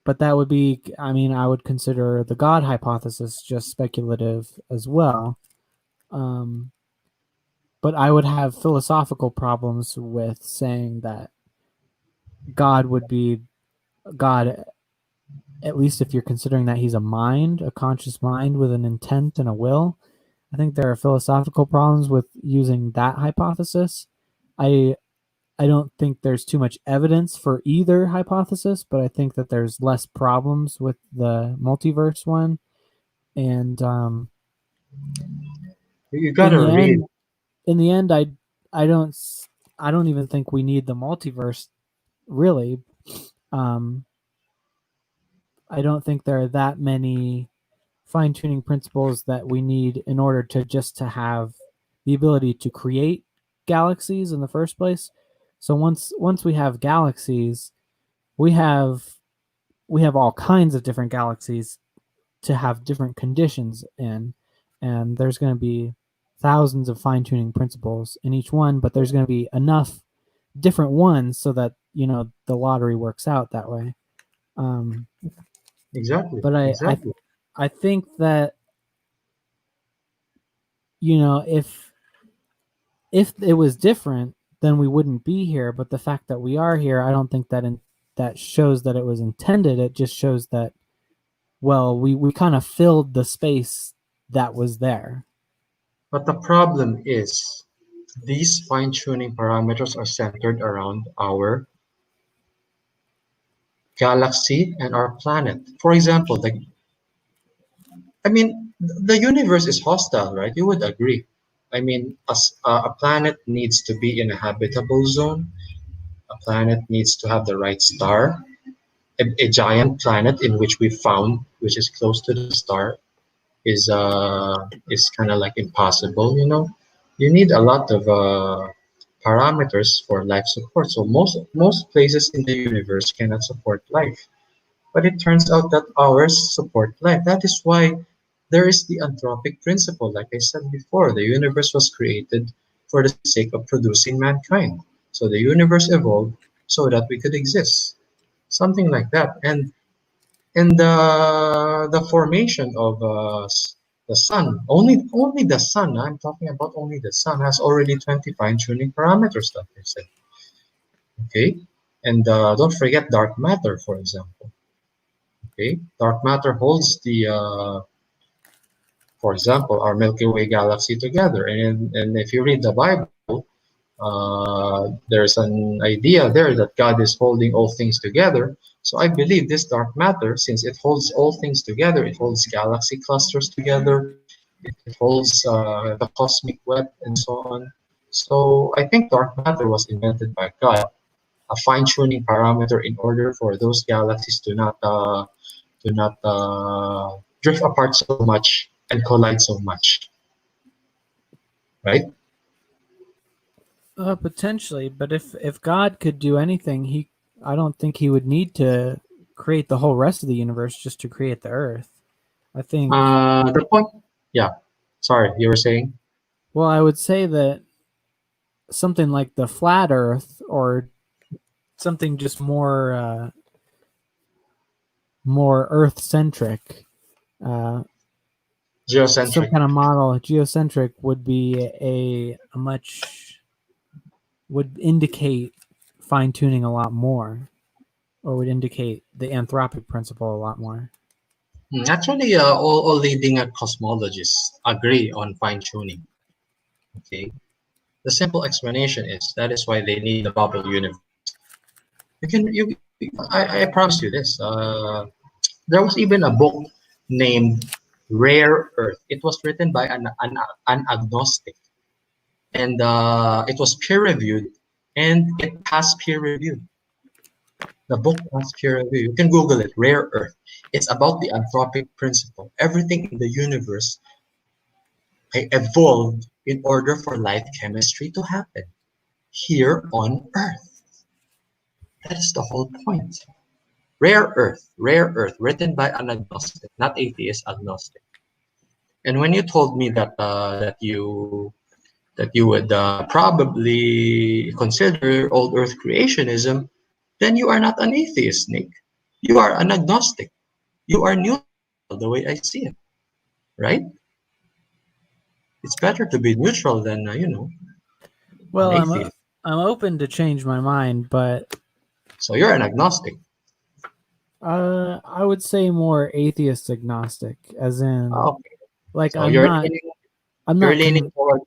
but that would be, I mean, I would consider the God hypothesis just speculative as well. Um, but I would have philosophical problems with saying that God would be God, at least if you're considering that he's a mind, a conscious mind with an intent and a will. I think there are philosophical problems with using that hypothesis. I I don't think there's too much evidence for either hypothesis, but I think that there's less problems with the multiverse one. And You in gotta the read. end, in the end, I don't I don't even think we need the multiverse really. Um, I don't think there are that many fine tuning principles that we need in order to just to have the ability to create galaxies in the first place. So once we have galaxies, we have we have all kinds of different galaxies to have different conditions in, and there's going to be thousands of fine tuning principles in each one, but there's going to be enough different ones so that the lottery works out that way. Um, Exactly. but Exactly. I think that if it was different, then we wouldn't be here. But the fact that we are here, I don't think that that shows that it was intended. It just shows that well, we kind of filled the space that was there. But the problem is these fine-tuning parameters are centered around our galaxy and our planet. For example, the universe is hostile, right? You would agree. I mean, a planet needs to be in a habitable zone. A planet needs to have the right star. A giant planet in which we found, which is close to the star, is kind of like impossible. You need a lot of parameters for life support. So most places in the universe cannot support life. But it turns out that ours support life. That is why there is the anthropic principle. Like I said before, the universe was created for the sake of producing mankind. So the universe evolved so that we could exist. Something like that. And the formation of the sun, only the sun, I'm talking about only the sun, has already 20 fine-tuning parameters, like I said. Okay? And don't forget dark matter, for example. Okay, dark matter holds for example, our Milky Way galaxy together. And if you read the Bible, there's an idea there that God is holding all things together. So I believe this dark matter, since it holds all things together, it holds galaxy clusters together, it holds the cosmic web, and so on. So I think dark matter was invented by God, a fine-tuning parameter in order for those galaxies to not drift apart so much and collide so much, right? Potentially, but if God could do anything, I don't think he would need to create the whole rest of the universe just to create the Earth. I think. The point, yeah. Sorry, you were saying? Well, I would say that something like the flat Earth, or something just more Earth centric, some Geocentric. kind of model, geocentric, would be a much would indicate fine tuning a lot more, or would indicate the anthropic principle a lot more. Actually, all leading cosmologists agree on fine-tuning. Okay, the simple explanation is that is why they need the bubble universe. I promise you this. There was even a book named Rare Earth. It was written by an agnostic, and it was peer reviewed, and it passed peer review. The book passed peer review. You can Google it, Rare Earth. It's about the anthropic principle. Everything in the universe evolved in order for life chemistry to happen here on Earth. That is the whole point. Rare Earth, written by an agnostic, not atheist, agnostic. And when you told me that you would probably consider old Earth creationism, then you are not an atheist, Nick. You are an agnostic. You are neutral, the way I see it, right? It's better to be neutral than an Well, atheist. I'm open to change my mind, but So you're an agnostic. I would say more atheist agnostic, as in, Okay. like, So I'm not you're leaning toward.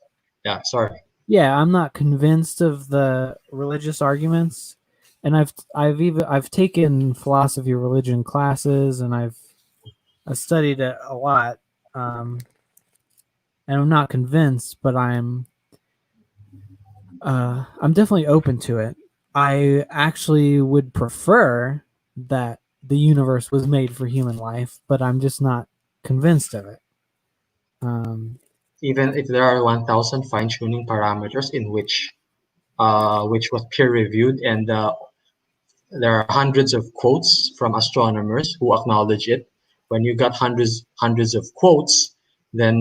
Yeah. Sorry. yeah, I'm not convinced of the religious arguments, and I've taken philosophy of religion classes, and I've studied it a lot, and I'm not convinced, but I'm definitely open to it. I actually would prefer that the universe was made for human life, but I'm just not convinced of it. Even if there are 1,000 fine-tuning parameters in which was peer-reviewed, and there are hundreds of quotes from astronomers who acknowledge it. When you got hundreds of quotes, then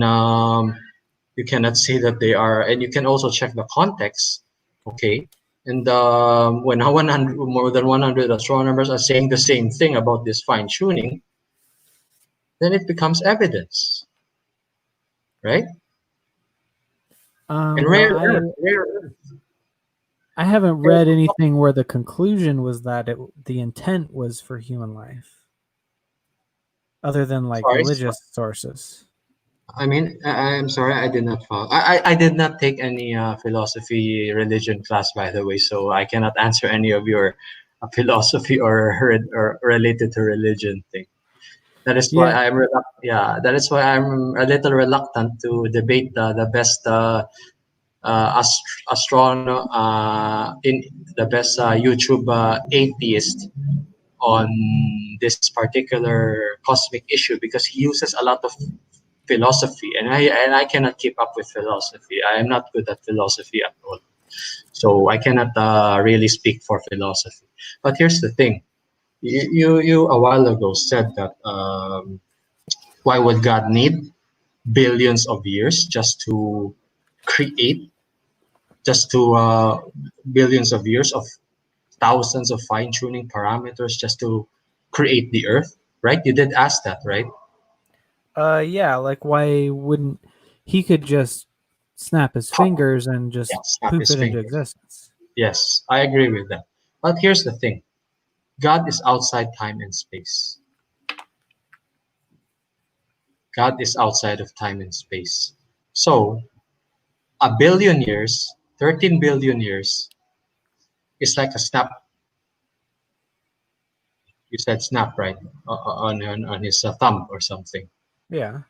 you cannot say that they are, and you can also check the context. Okay, and when 100, more than 100 astronomers are saying the same thing about this fine tuning, then it becomes evidence, right? And Well, rare earth. I haven't read anything where the conclusion was that the intent was for human life. other than like Sorry. religious sources? I mean, I'm sorry, I did not follow. I did not take any philosophy religion class, by the way, so I cannot answer any of your philosophy or related to religion thing. That is why Yeah, yeah, that is why I'm a little reluctant to debate the best in the best YouTube atheist on this particular cosmic issue, because he uses a lot of philosophy, and I cannot keep up with philosophy. I am not good at philosophy at all, so I cannot really speak for philosophy. But here's the thing: you a while ago said that why would God need billions of years just to create, just to billions of years of thousands of fine tuning parameters just to create the Earth, right? You did ask that, right? yeah. Like, why wouldn't he could just snap his fingers and just Yeah, snap poof his it into fingers. existence? Yes, I agree with that. But here's the thing: God is outside time and space. God is outside of time and space. So, a billion years, 13 billion years, is like a snap. You said snap, right? On his thumb or something. Yeah.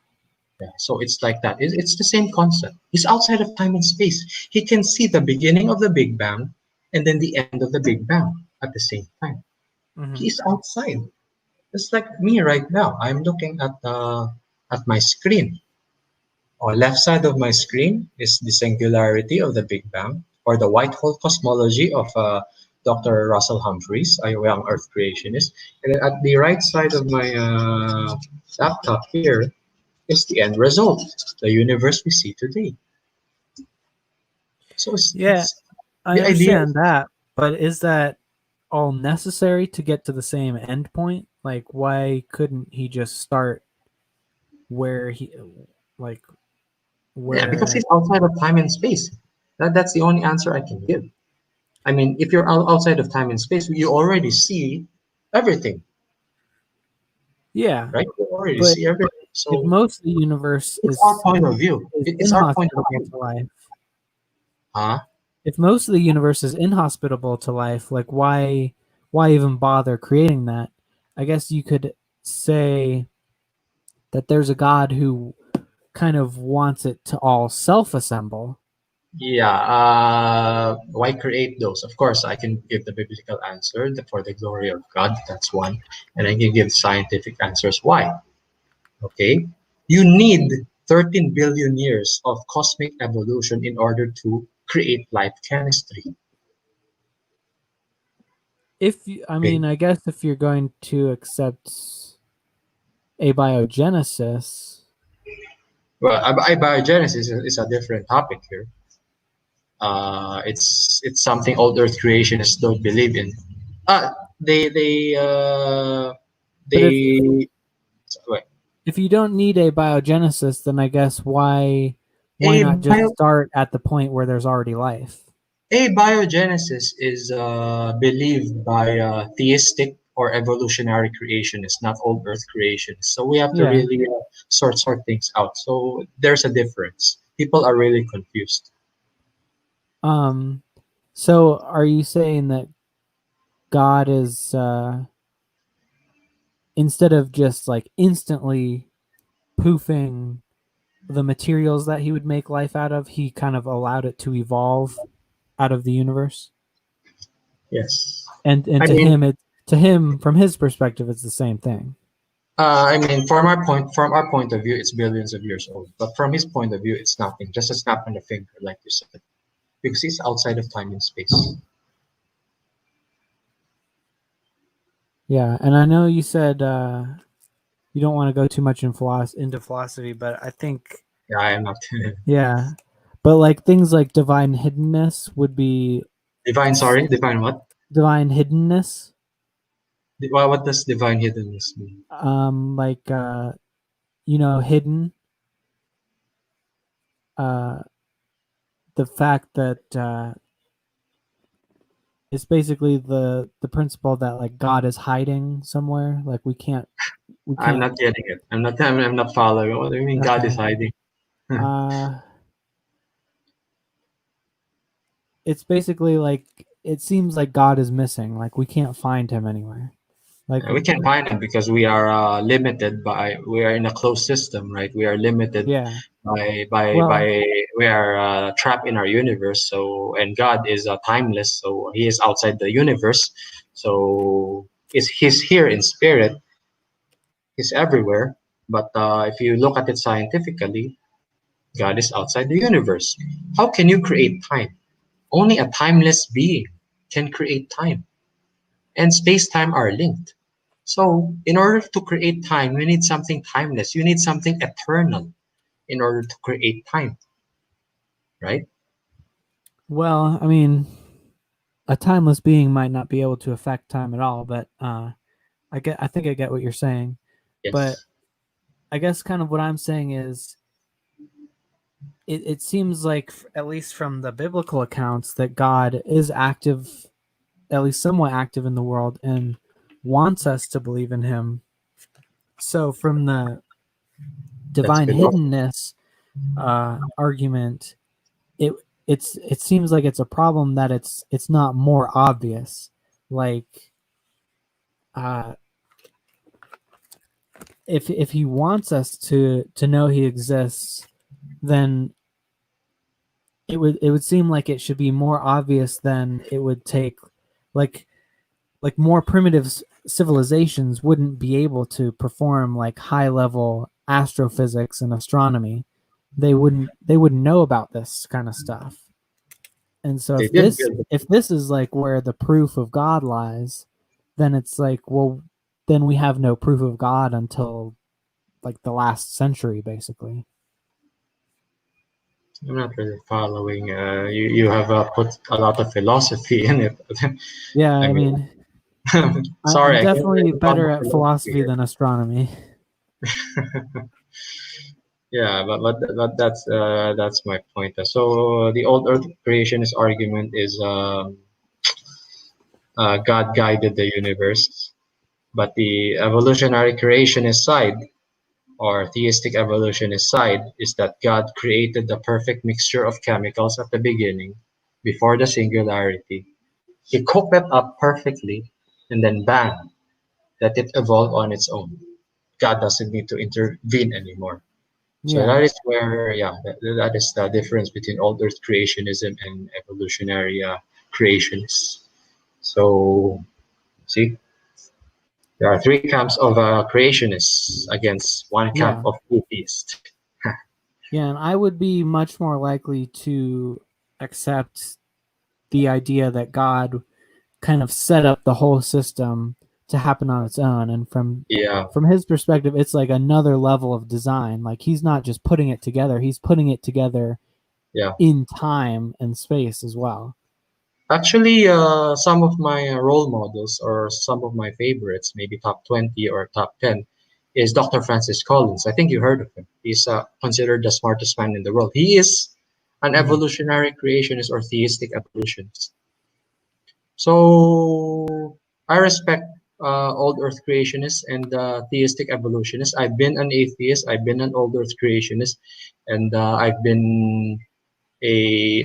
Yeah, so it's like that. It's the same concept. He's outside of time and space. He can see the beginning of the Big Bang and then the end of the Big Bang at the same time. Hmm. He's outside. It's like me right now. I'm looking at my screen. On left side of my screen is the singularity of the Big Bang, or the white hole cosmology of Dr. Russell Humphreys, a young Earth creationist. And then at the right side of my laptop here is the end result, the universe we see today. So Yeah, it's I the idea. understand that, but is that all necessary to get to the same end point? Like, why couldn't he just start where he, like, Yeah, because where? he's outside of time and space. That's the only answer I can give. I mean, if you're outside of time and space, you already see everything, Yeah, right? You already but see everything. if So most of the universe it's our point of view. is It's our point of inhospitable view. to life, Huh? if most of the universe is inhospitable to life, like, why even bother creating that? I guess you could say that there's a God who kind of wants it to all self-assemble. Yeah. Why create those? Of course, I can give the biblical answer, for the glory of God. That's one, and I can give scientific answers why. Okay, you need 13 billion years of cosmic evolution in order to create life chemistry. I Okay, mean, I guess if you're going to accept abiogenesis, well, abiogenesis is a different topic here. It's something old Earth creationists don't believe in. Uh, they they uh, but they wait. if you don't need abiogenesis, then I guess why A not just start at the point where there's already life? Abiogenesis is believed by theistic or evolutionary creationists, not old Earth creationists. So we have to Yeah. really sort things out. So there's a difference. People are really confused. Um. So are you saying that God is instead of just like instantly poofing the materials that he would make life out of, he kind of allowed it to evolve out of the universe? Yes, And I mean, to him from his perspective it's the same thing. from our point of view, it's billions of years old. But from his point of view, it's nothing. Just a snap on the finger, like you said, because he's outside of time and space. Yeah, and I know you said you don't want to go too much into philosophy, but I think Yeah, I am not yeah, but like things like divine hiddenness would be divine. Sorry, divine what? divine hiddenness, What does divine hiddenness mean? like hidden, uh, the fact that it's basically the principle that like God is hiding somewhere, like we can't we I'm can't. not getting it. I'm not following. What do you mean God is Okay. hiding? Uh, it's basically like it seems like God is missing. Like we can't find him anywhere. Like We can find him because we are limited by we are in a closed system, right? We are limited yeah. by Well, we are trapped in our universe. So and God is timeless, so He is outside the universe. So is He's here in spirit. He's everywhere. But if you look at it scientifically, God is outside the universe. How can you create time? Only a timeless being can create time, and space time are linked. So, in order to create time, you need something timeless. You need something eternal in order to create time, right? well, I mean, a timeless being might not be able to affect time at all, but I think I get what you're saying. But Yes, I guess kind of what I'm saying is it seems like at least from the biblical accounts that God is active, at least somewhat active in the world and wants us to believe in him. So from the that's divine good also. hiddenness argument, it it seems like it's a problem that it's not more obvious. Like uh, if he wants us to know he exists, then it would seem like it should be more obvious than it would take. Like more primitive civilizations wouldn't be able to perform like high level astrophysics and astronomy. They wouldn't know about this kind of stuff. And so They did build it. if this is like where the proof of God lies, then it's like, well, then we have no proof of God until like the last century basically. I'm not really following. You have put a lot of philosophy in it. Yeah, I I mean, mean, I'm sorry, I can't definitely really follow better at philosophy philosophy here. than astronomy. Yeah, but that's my point. So the old Earth creationist argument is God guided the universe, but the evolutionary creationist side or theistic evolutionist side is that God created the perfect mixture of chemicals at the beginning, before the singularity. He cooked it up perfectly, and then bang, let it evolve on its own. God doesn't need to intervene anymore. So Yeah. that is where, yeah, that is the difference between old Earth creationism and evolutionary creationists. So, see, there are three camps of creationists against one camp Yeah. of atheists. Yeah, and I would be much more likely to accept the idea that God kind of set up the whole system to happen on its own, and Yeah, from his perspective it's like another level of design. Like he's not just putting it together, he's putting it together yeah. in time and space as well. Actually, some of my role models or some of my favorites, maybe top 20 or top 10, is Dr. Francis Collins. I think you heard of him. He's considered the smartest man in the world. He is an Mhm. evolutionary creationist or theistic evolutionist. So I respect old Earth creationists and theistic evolutionists. I've been an atheist. I've been an old Earth creationist, and I've been a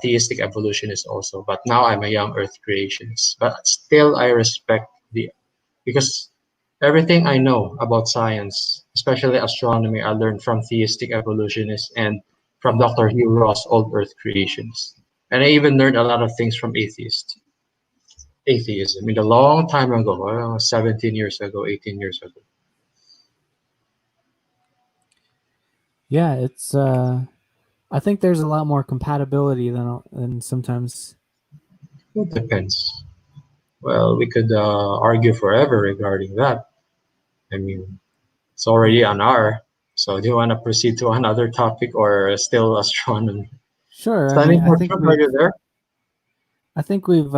theistic evolutionist also. But now I'm a young Earth creationist. But still, I respect the because everything I know about science, especially astronomy, I learned from theistic evolutionists and from Dr. Hugh Ross, old Earth creationists. And I even learned a lot of things from atheists atheism in a long time ago, 17 years ago, 18 years ago. Yeah, it's I think there's a lot more compatibility than sometimes. It depends. Well, we could argue forever regarding that. I mean, it's already Yeah. an hour. So do you want to proceed to another topic or still astronomy? Sure. I mean, Standing for truth, are you there? I think we've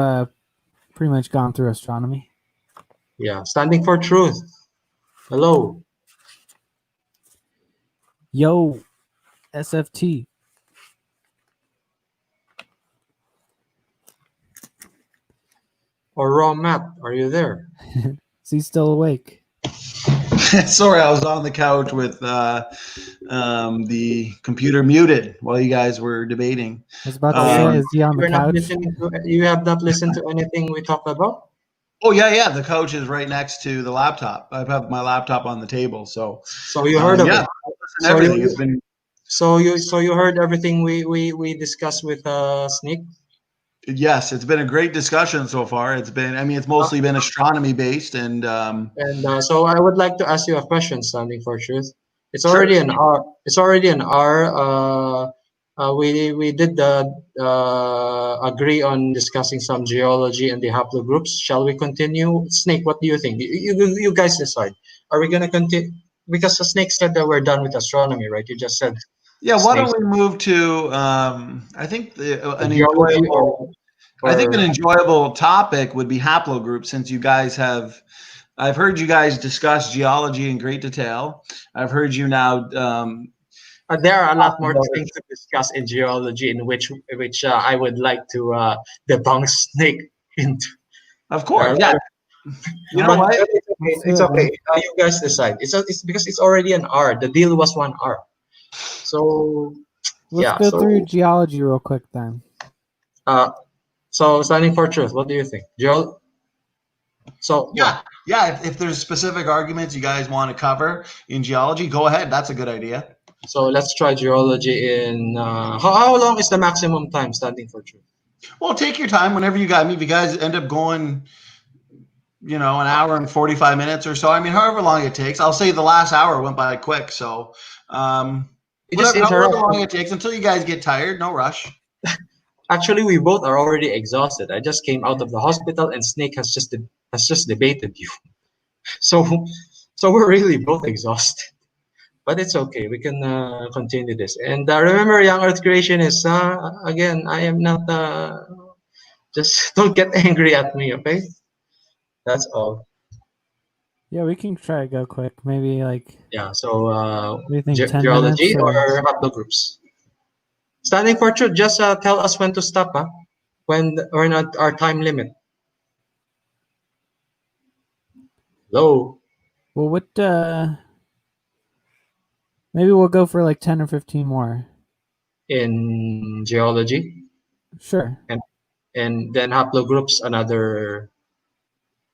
pretty much gone through astronomy. Yeah, standing for truth. Hello. Yo, SFT. Or raw math, are you there? Is he still awake? Sorry, I was on the couch with the computer muted while you guys were debating. I was about to So you say, Um, is he on the you're not couch? listening to you have not listened to anything we talked about. oh yeah, the couch is right next to the laptop. I have my laptop on the table, so So you heard of yeah, it. I listen to So everything. It's you been so you heard everything we discussed with Snake. yes, it's been a great discussion so far. It's been, I mean, it's Uh, mostly been astronomy based, and and so I would like to ask you a question, standing for truth. It's sure. already an hour. It's already an hour. We did agree on discussing some geology and the haplogroups. Shall we continue? Snake, what do you think? You guys decide. Are we gonna continue? Because the Snake said that we're done with astronomy, right? You just said Yeah, why Snake don't we move to? I think an geology enjoyable. I think an or enjoyable topic would be haplogroups, since you guys have. I've heard you guys discuss geology in great detail. I've heard you now. there are a Talk lot more about things to discuss in geology, in which I would like to debunk Snake into. of course, yeah. You know But what? it's okay. Let's do It's it okay. then. You guys decide. It's because it's already an hour. The deal was 1 hour. So Let's yeah. go through So geology real quick then. uh, so standing for truth. What do you think, Joel? So what? Yeah. If there's specific arguments you guys want to cover in geology, go ahead. That's a good idea. So let's try geology in. How long is the maximum time standing for truth? Well, take your time whenever you got me. If you guys end up going, an hour and 45 minutes or so. I mean, however long it takes. I'll say the last hour went by quick. So, You just however interrupt long me. it takes until you guys get tired, no rush. Actually, we both are already exhausted. I just came out of the hospital, and Snake has just debated you. So, so we're really both exhausted. But it's okay. We can continue this. And remember, young Earth creationists. Again, I am not. Just don't get angry at me, okay? That's all. Yeah, we can try to go quick. Maybe like, Yeah. So, what do you think, 10 geology minutes or or? haplogroups. Standing for truth. Just tell us when to stop. When or not our time limit. Low Well, maybe we'll go for like 10 or 15 more. in geology, Sure. and then haplogroups another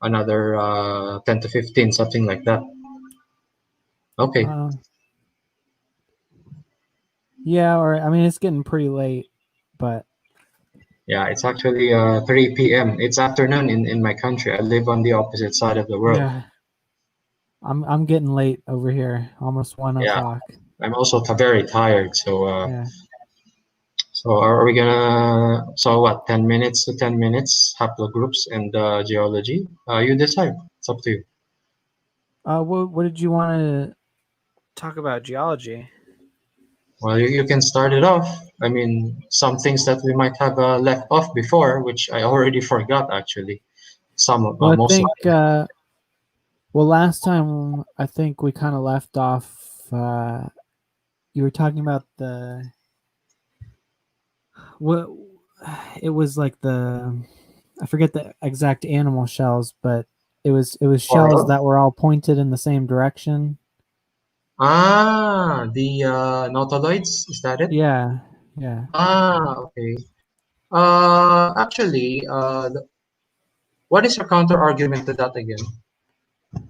10 to 15, something like that. Okay. Um, yeah, or I mean, it's getting pretty late, but Yeah, it's actually 3 p.m. It's afternoon in my country. I live on the opposite side of the world. yeah, I'm getting late over here. Almost 1 Yeah, o'clock. I'm also very tired. Yeah. So are we gonna, so what, 10 minutes to 10 minutes, haplogroups and geology? You decide. It's up to you. What did you want to talk about geology? Well, you can start it off. I mean, some things that we might have left off before, which I already forgot actually. Well, I Most of think last time I think we kind of left off. You were talking about what it was like I forget the exact animal shells, but it was shells coral. that were all pointed in the same direction. The nautiloids, is that it? Yeah, yeah. Okay. Actually, what is your counter argument to that again?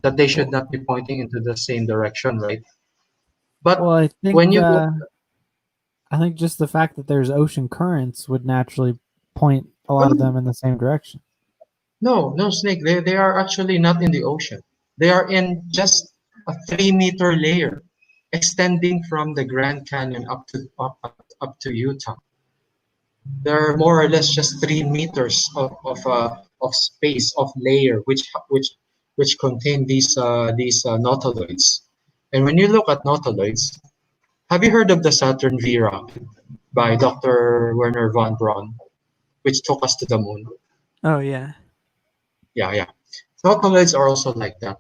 That they should Well, not be pointing into the same direction, right? But well, when you look, I think just the fact that there's ocean currents would naturally point a lot of oh, them in the same direction. no, no, Snake, they are actually not in the ocean. They are in just a 3 meter layer extending from the Grand Canyon up to Utah. They're more or less just 3 meters of space of layer which contain these nautiloids. And when you look at nautiloids, have you heard of the Saturn V rocket by Dr. Werner von Braun, which took us to the moon? Oh yeah. Yeah, yeah. Nautiloids are also like that.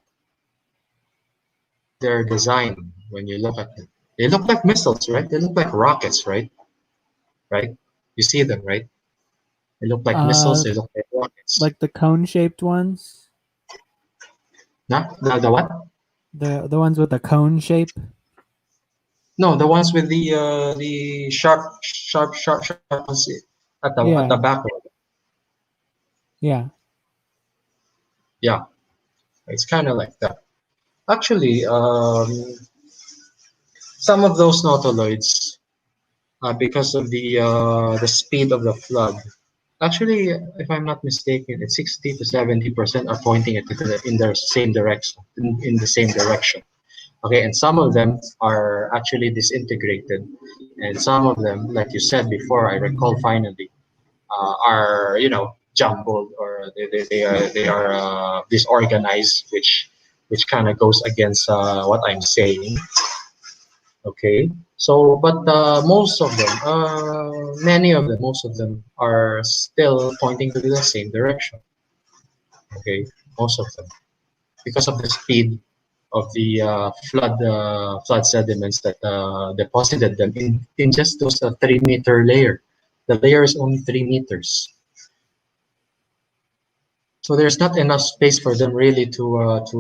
They're designed when you look at them. They look like missiles, right? They look like rockets, right? Right? You see them, right? They look like missiles. Uh, They look like rockets. like the cone-shaped ones. Nah, the what? The ones with the cone shape. No, the ones with the sharp ones at the Yeah, back of it. yeah. Yeah, it's kind of like that. Actually, some of those nautiloids, because of the speed of the flood. Actually, if I'm not mistaken, it's 60 to 70% are pointing it in the same direction, in the same direction. Okay, and some of them are actually disintegrated, and some of them, like you said before, I recall finally, are jumbled, or they are disorganized, which kind of goes against what I'm saying. Okay, so but most of them, most of them are still pointing to the same direction. Okay, most of them, because of the speed of the flood sediments that deposited them in just those 3 meter layer. The layer is only 3 meters, so there's not enough space for them really to what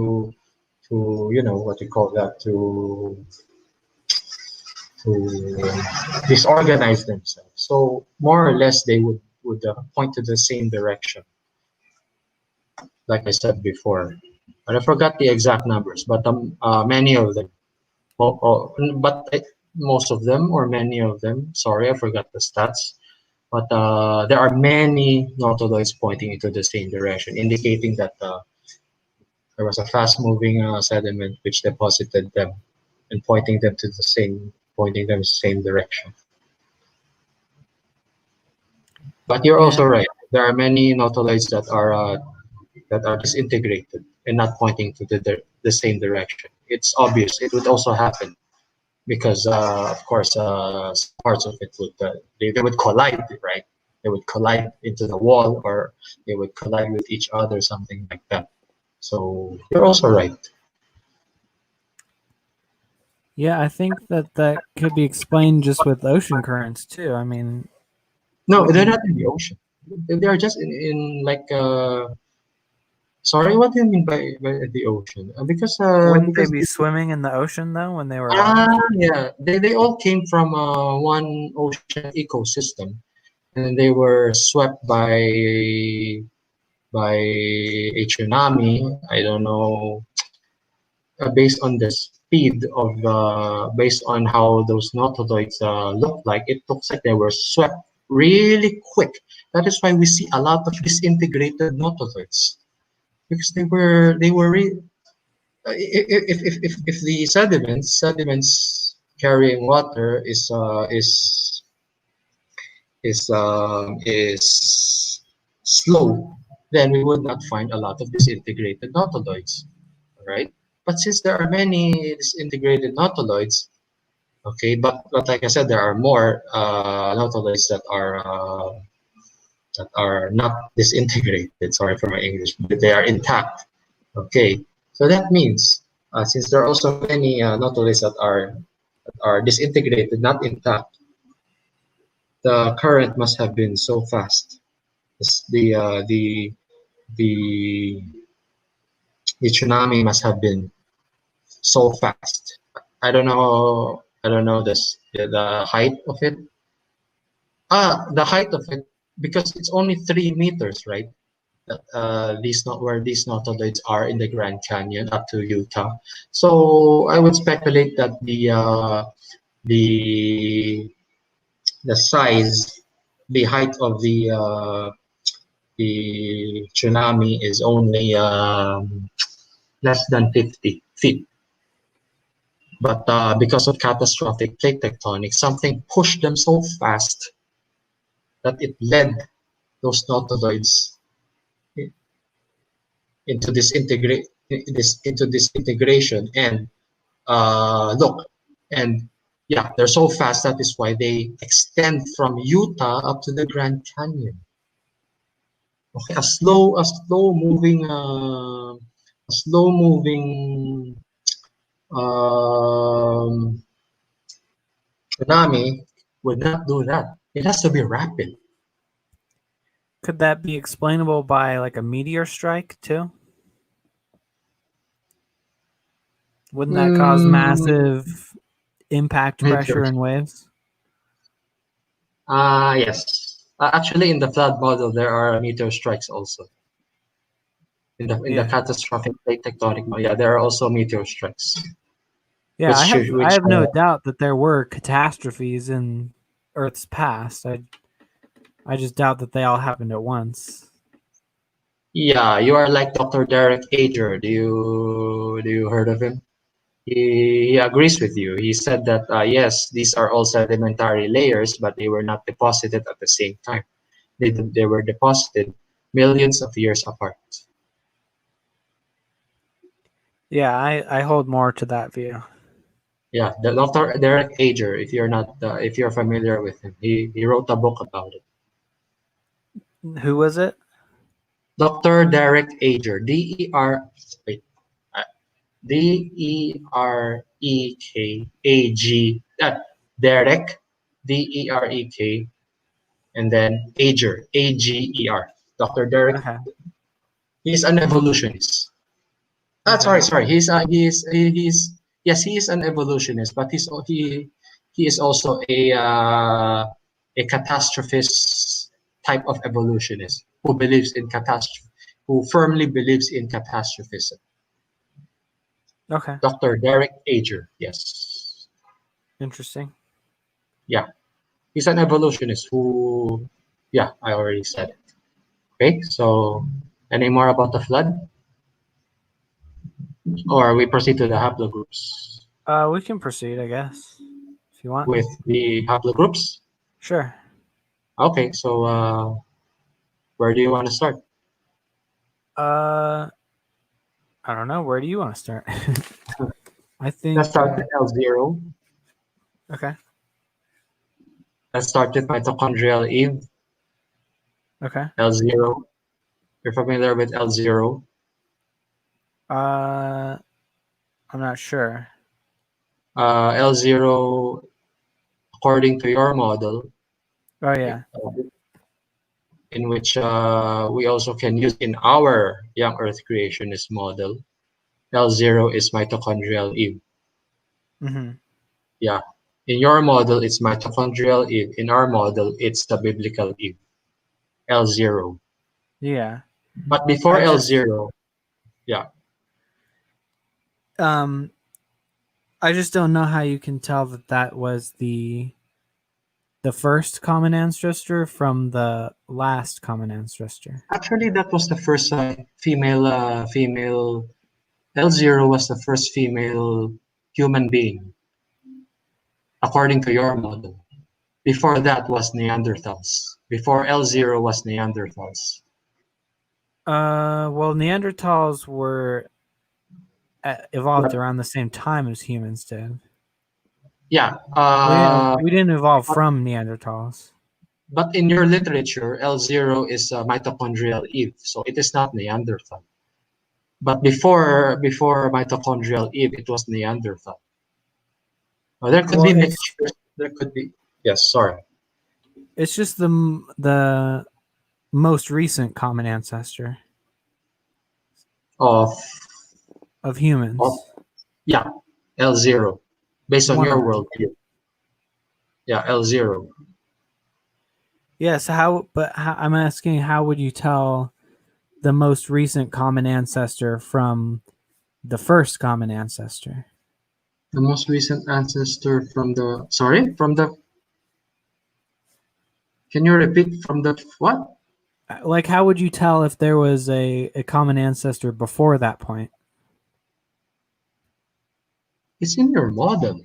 you call that, to disorganize themselves. So more or less, they would point to the same direction, like I said before. But I forgot the exact numbers, but many of them, but most of them or many of them. Sorry, I forgot the stats. But there are many nautiloids pointing into the same direction, indicating that there was a fast-moving sediment which deposited them and pointing them the same direction. But you're Yeah, also right. There are many nautiloids that are disintegrated and not pointing to the same direction. It's obvious. It would also happen because, of course, some parts of it they would collide, right? They would collide into the wall, or they would collide with each other, something like that. So you're also right. yeah. I think that could be explained just with ocean currents too. I mean, No, they're wouldn't not in the ocean. They are just in like. Sorry, what do you mean by the ocean? wouldn't they Because be swimming in the ocean though when they were alive? yeah, they all came from one ocean ecosystem, and they were swept by a tsunami. I don't know, based on the speed of based on how those nautiloids looked like. It looks like they were swept really quick. That is why we see a lot of disintegrated nautiloids, because they were if the sediments carrying water is slow, then we would not find a lot of disintegrated nautiloids, right? But since there are many disintegrated nautiloids, okay, but like I said, there are more nautiloids that are not disintegrated. Sorry for my English, but they are intact. Okay, so that means since there are also many nautiloids that are disintegrated, not intact, the current must have been so fast. The the tsunami must have been so fast. I don't know the height of it. The height of it, because it's only 3 meters, right? Where these nautiloids are in the Grand Canyon up to Utah. So I would speculate that the the size, the height of the tsunami is only less than 50 feet. But because of catastrophic plate tectonics, something pushed them so fast that it led those nautiloids into this integration. And look, and yeah, they're so fast. That is why they extend from Utah up to the Grand Canyon. Okay, a slow moving um, tsunami would not do that. It has to be rapid. Could that be explainable by like a meteor strike too? Wouldn't that cause Mm, massive impact pressure meteors. and waves? Yes. Actually, in the flood model, there are meteor strikes also. In the Yeah. catastrophic plate tectonic model, yeah, there are also meteor strikes, Yeah, which I which have no doubt that there were catastrophes in Earth's past. I just doubt that they all happened at once. yeah, you are like Dr. Derek Ager. Do you heard of him? He agrees with you. He said that yes, these are all sedimentary layers, but they were not deposited at the same time. They were deposited millions of years apart. Yeah, I hold more to that view. Yeah, the Dr. Derek Ager. If you're familiar with him, he wrote a book about it. Who was it? Dr. Derek Ager. Wait, uh, Derekag. Derek. Derek, and then Ager. Dr. Derek. Okay. He's an evolutionist. Okay. Sorry. Yes, he is an evolutionist, but he is also a catastrophist type of evolutionist who believes in catastrophe, who firmly believes in catastrophism. Okay. Dr. Derek Ager. Yes. Interesting. Yeah. He's an evolutionist who, yeah, I already said it. Okay. So, any more about the flood? Or we proceed to the haplogroups We can proceed, I guess, if you want. with the haplogroups. Sure. Okay. So, where do you want to start? Uh, I don't know. Where do you want to start? I Let's think. start with L0. Okay. Let's start with mitochondrial Eve, Okay. L0. You're familiar with L0? Uh, I'm not sure. L0, according to your model, Oh yeah. in which we also can use in our young Earth creationist model, L0 is mitochondrial Eve. Mm-hmm. Yeah. In your model, it's mitochondrial Eve. In our model, it's the biblical Eve, L0. Yeah. But before I just L0, yeah, um I just don't know how you can tell that that was the first common ancestor from the last common ancestor. actually, that was the first female L0 was the first female human being, according to your model. Before that was Neanderthals. Before L0 was Neanderthals. Well, Neanderthals were evolved But around the same time as humans did. yeah, We didn't evolve from Neanderthals. but in your literature, L0 is mitochondrial Eve, so it is not Neanderthal. But before mitochondrial Eve, it was Neanderthal. There could Well, be mixtures. There could be. Yes, sorry. it's just the most recent common ancestor Of of of humans. yeah, L0, based on One your of them. worldview. Yeah, L0. Yes. How? But I'm asking, how would you tell the most recent common ancestor from the first common ancestor? The most recent ancestor from the sorry from the can you repeat from the what? Like, how would you tell if there was a common ancestor before that point? It's in your model.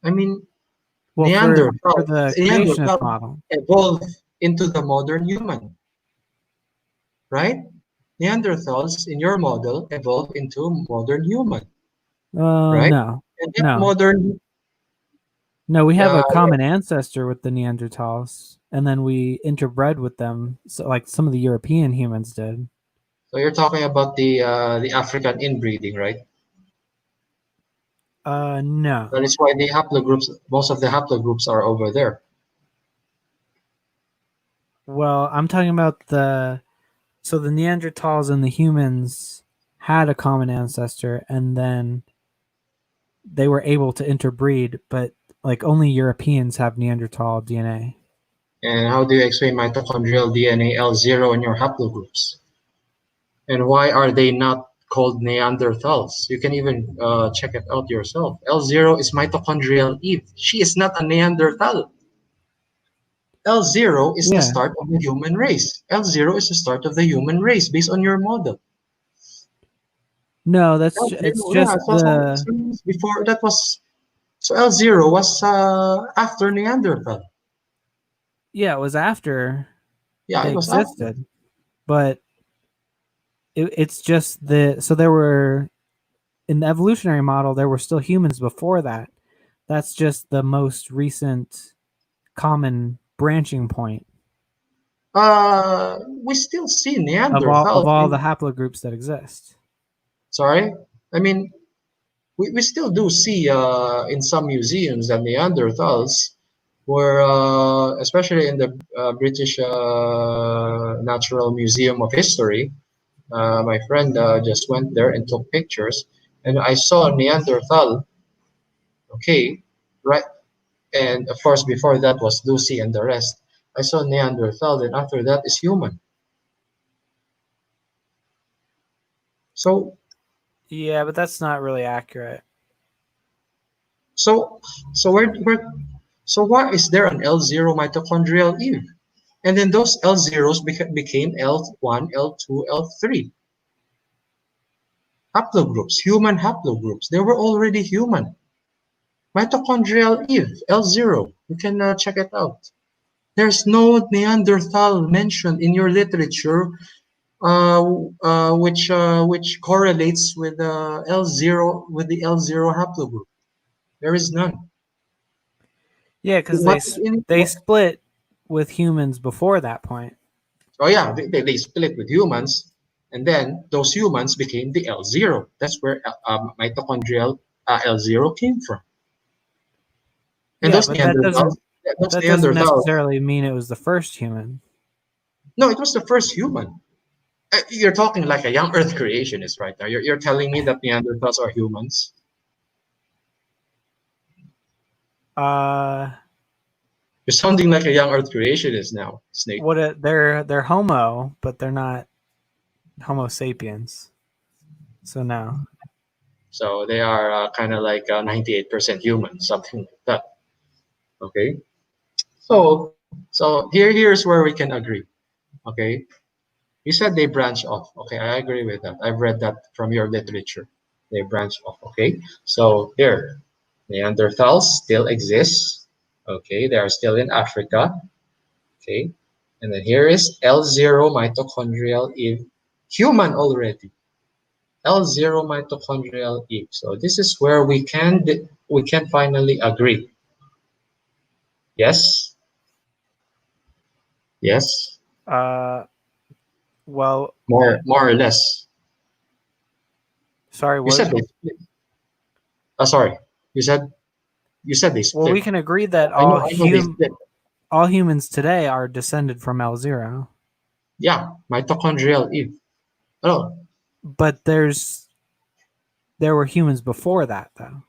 I mean, Well, for the creationist Neanderthal model. evolved into the modern human, right? Neanderthals in your model evolved into modern human, right? No, And that no, modern, no. We have yeah, a common ancestor with the Neanderthals, and then we interbred with them, so like some of the European humans did. so you're talking about the African inbreeding, right? No. That is why the haplogroups, most of the haplogroups are over there. Well, I'm talking about so the Neanderthals and the humans had a common ancestor, and then they were able to interbreed, but like only Europeans have Neanderthal DNA. And how do you explain mitochondrial DNA L0 in your haplogroups? And why are they not called Neanderthals? You can even check it out yourself. L0 is mitochondrial Eve. She is not a Neanderthal. L0 is the Yeah. start of the human race. L0 is the start of the human race based on your model. No, it's L0, just yeah, the before that was so L0 was after Neanderthal. yeah, it was after Yeah, they it was after. existed, but it's just so there were in the evolutionary model there were still humans before that. That's just the most recent common branching point We still see of Neanderthals all the in. haplogroups that exist. Sorry, I mean we still do see in some museums that Neanderthals were, especially in the British Natural Museum of History. My friend just went there and took pictures, and I saw Neanderthal. Okay, right, and of course before that was Lucy and the rest. I saw Neanderthal, and after that is human. So Yeah, but that's not really accurate. so so where so why is there an L0 mitochondrial Eve? And then those L0s became L1, L2, L3 haplogroups, human haplogroups. They were already human. Mitochondrial Eve, L0. You can check it out. There's no Neanderthal mentioned in your literature, which correlates with L0 with the L0 haplogroup. There is none. Yeah, because What is in they split with humans before that point. Oh yeah, they split with humans, and then those humans became the L0. That's where mitochondrial L0 came from. And Yeah, but those that doesn't Neanderthals. necessarily mean it was the first human. No, it was the first human. You're talking like a young Earth creationist right now. You're telling me that Neanderthals are humans. Uh, You're sounding like a young Earth creationist now, Snake. they're Homo, but they're not Homo sapiens. So no. So they are kind of like 98% human, something like that. Okay. Here's where we can agree. Okay. You said they branch off. Okay, I agree with that. I've read that from your literature. They branch off. Okay, so here, Neanderthals still exist. Okay, they are still in Africa. Okay, and then here is L0 mitochondrial Eve, human already. L0 mitochondrial Eve. So this is where we can finally agree. Yes, yes, Uh, well, more or less. sorry. You What? said they split. Sorry, you said you said they Well, split. we can agree that I know they split. all humans today are descended from L0. Yeah, mitochondrial Eve. Oh, But there were humans before that, though.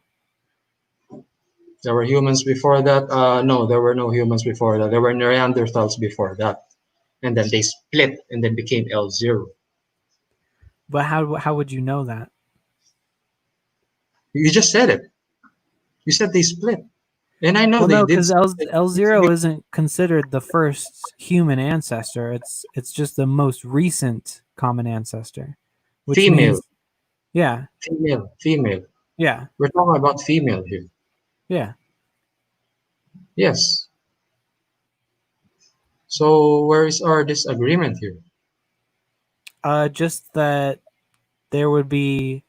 there were humans before that. No, there were no humans before that. There were Neanderthals before that, and then they split and then became L0. But how would you know that? You just said it. You said they split, and I know Well, they no, did. because L0 isn't considered the first human ancestor. It's just the most recent common ancestor, which Female, means yeah, female. yeah, We're talking about female here. yeah. Yes. So where is our disagreement here? Just that there would be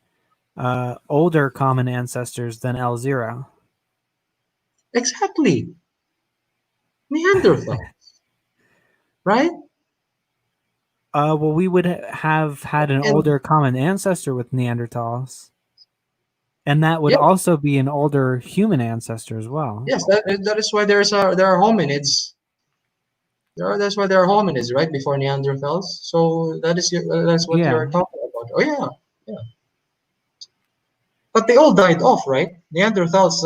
older common ancestors than L0. Exactly, Neanderthal, right? Well, we would have had an And older common ancestor with Neanderthals, and that would yeah, also be an older human ancestor as well. yes, that is why there are hominids. That's why there are hominids, right, before Neanderthals. So that's what you're Yeah, talking about. Oh yeah, yeah. but they all died off, right? Neanderthals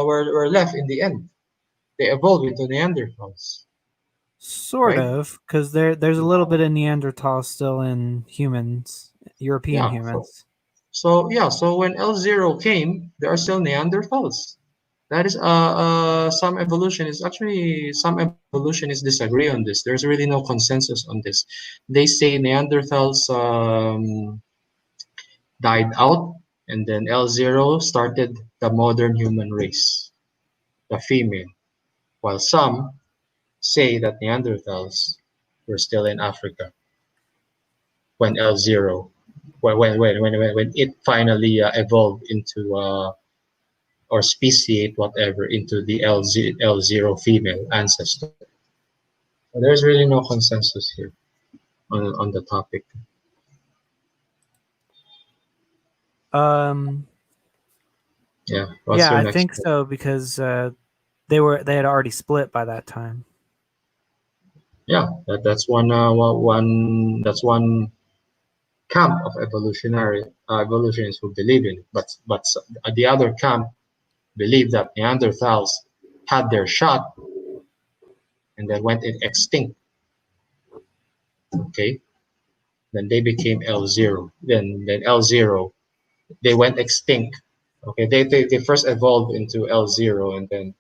were left in the end. They evolved into Neanderthals, Sort right? of, because there's a little bit of Neanderthal still in humans, European Yeah. humans. So when L0 came, there are still Neanderthals. That is some evolutionists disagree on this. There's really no consensus on this. They say Neanderthals died out, and then L0 started the modern human race, the female, while some say that Neanderthals were still in Africa when L0, when it finally evolved into or speciate whatever into the L0 female ancestor. So there's really no consensus here on the topic. Um, Yeah. What's yeah, your I next think point? so because they had already split by that time. Yeah, that's one camp of evolutionists who believe in it. But the other camp believe that Neanderthals had their shot and then went extinct. Okay, then they became L0. Then L0 they went extinct. Okay, they first evolved into L0 and then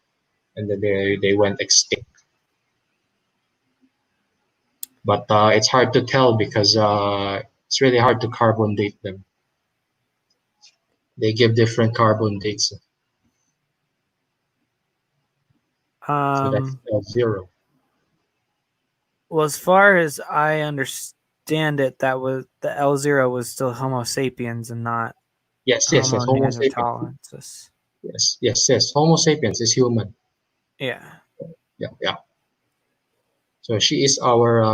they went extinct. But it's hard to tell because it's really hard to carbon date them. They give different carbon dates. So that's Um, L0. well, as far as I understand it, that was the L0 was still Homo sapiens and not Yes, yes, yes. Homo Homo sapiens. neanderthalensis. Yes, yes, yes. Homo sapiens is human. Yeah. Yeah, yeah. So she is our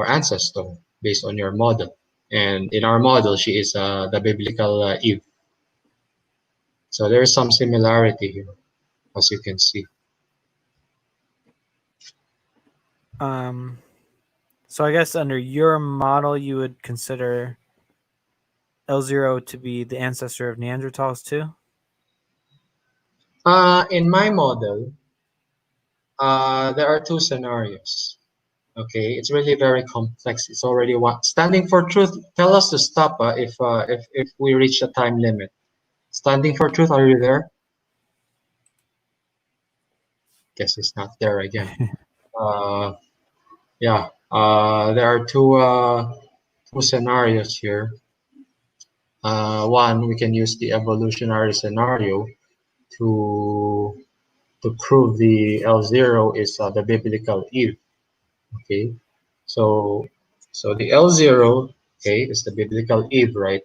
ancestor based on your model, and in our model, she is the biblical Eve. So there is some similarity here, as you can see. Um, so I guess under your model, you would consider L0 to be the ancestor of Neanderthals too. In my model, there are two scenarios. Okay, it's really very complex. It's already one standing for truth. Tell us to stop if we reach a time limit. Standing for truth, are you there? Guess it's not there again. Uh, yeah. There are two scenarios here. One, we can use the evolutionary scenario to to prove the L0 is the biblical Eve. Okay, so the L0, okay, is the biblical Eve, right?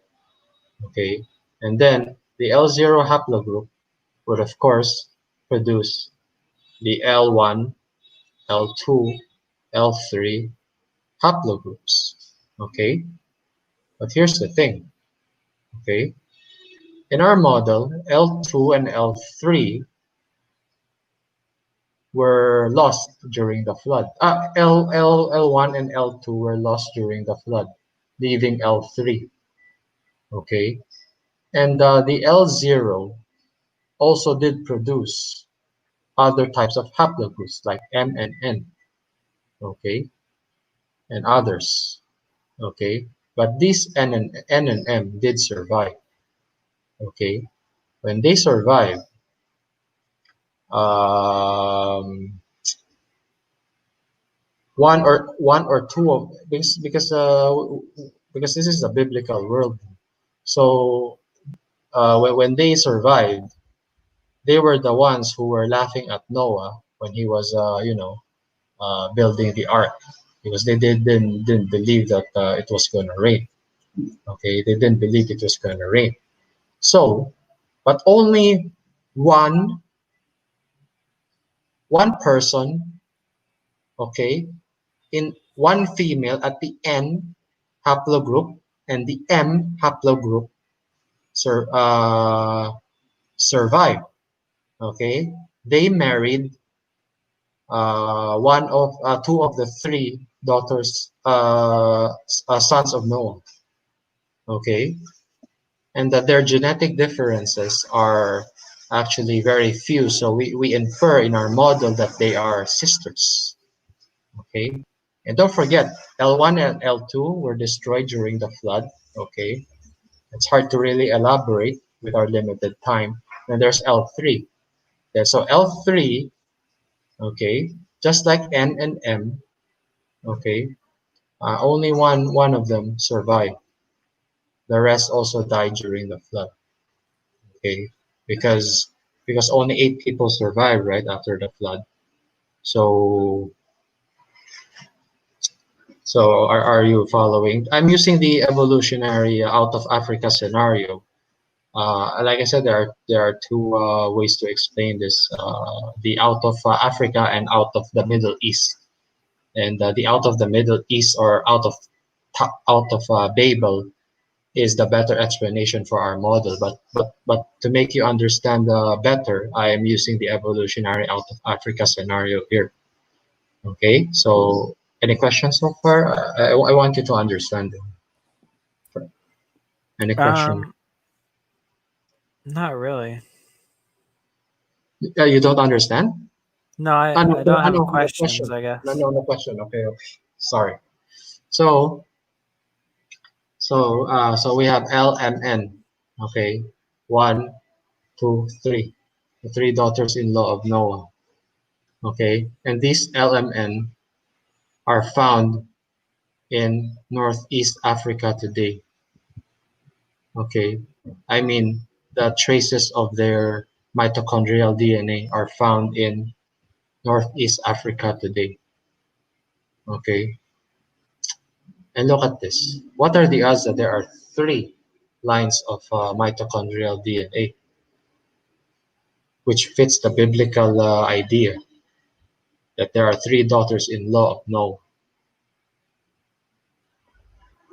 Okay, and then the L0 haplogroup would of course produce the L1, L2, L3 haplogroups. Okay, but here's the thing. Okay, in our model, L2 and L3 were lost during the flood. L1 and L2 were lost during the flood, leaving L3. Okay, and the L0 also did produce other types of haplogroups like M and N. Okay, and others. Okay, but these N and M did survive. Okay, when they survived, um, one or two of because this is a biblical world. So when they survived, they were the ones who were laughing at Noah when he was building the ark because they didn't believe that it was going to rain. Okay, they didn't believe it was going to rain. So, but only one one person, okay, in one female at the N haplogroup and the M haplogroup sur survived. Okay, they married two of the three daughters, sons of Noah. Okay, and that their genetic differences are actually very few. So we infer in our model that they are sisters. Okay. And don't forget, L1 and L2 were destroyed during the flood. Okay. It's hard to really elaborate with our limited time. And there's L3. Yeah, so L3, okay, just like N and M, okay, only one of them survived. The rest also died during the flood. Okay, because only 8 people survived right after the flood. So are you following? I'm using the evolutionary out of Africa scenario. Like I said, there are two ways to explain this: the out of Africa and out of the Middle East. And the out of the Middle East or out of Babel is the better explanation for our model. But to make you understand better, I am using the evolutionary out of Africa scenario here. Okay, so any questions so far? I want you to understand it. Any question? Um, Not really. You don't understand? No, No, I don't have no, no questions, question. I No, guess. no, no question. Okay, okay. Sorry. So, so we have LMN. Okay, one, two, three. The three daughters-in-law of Noah. Okay, and these LMN are found in Northeast Africa today. Okay, I mean the traces of their mitochondrial DNA are found in Northeast Africa today. Okay, and look at this. What are the odds that there are three lines of mitochondrial DNA, which fits the biblical idea that there are three daughters-in-law of Noah?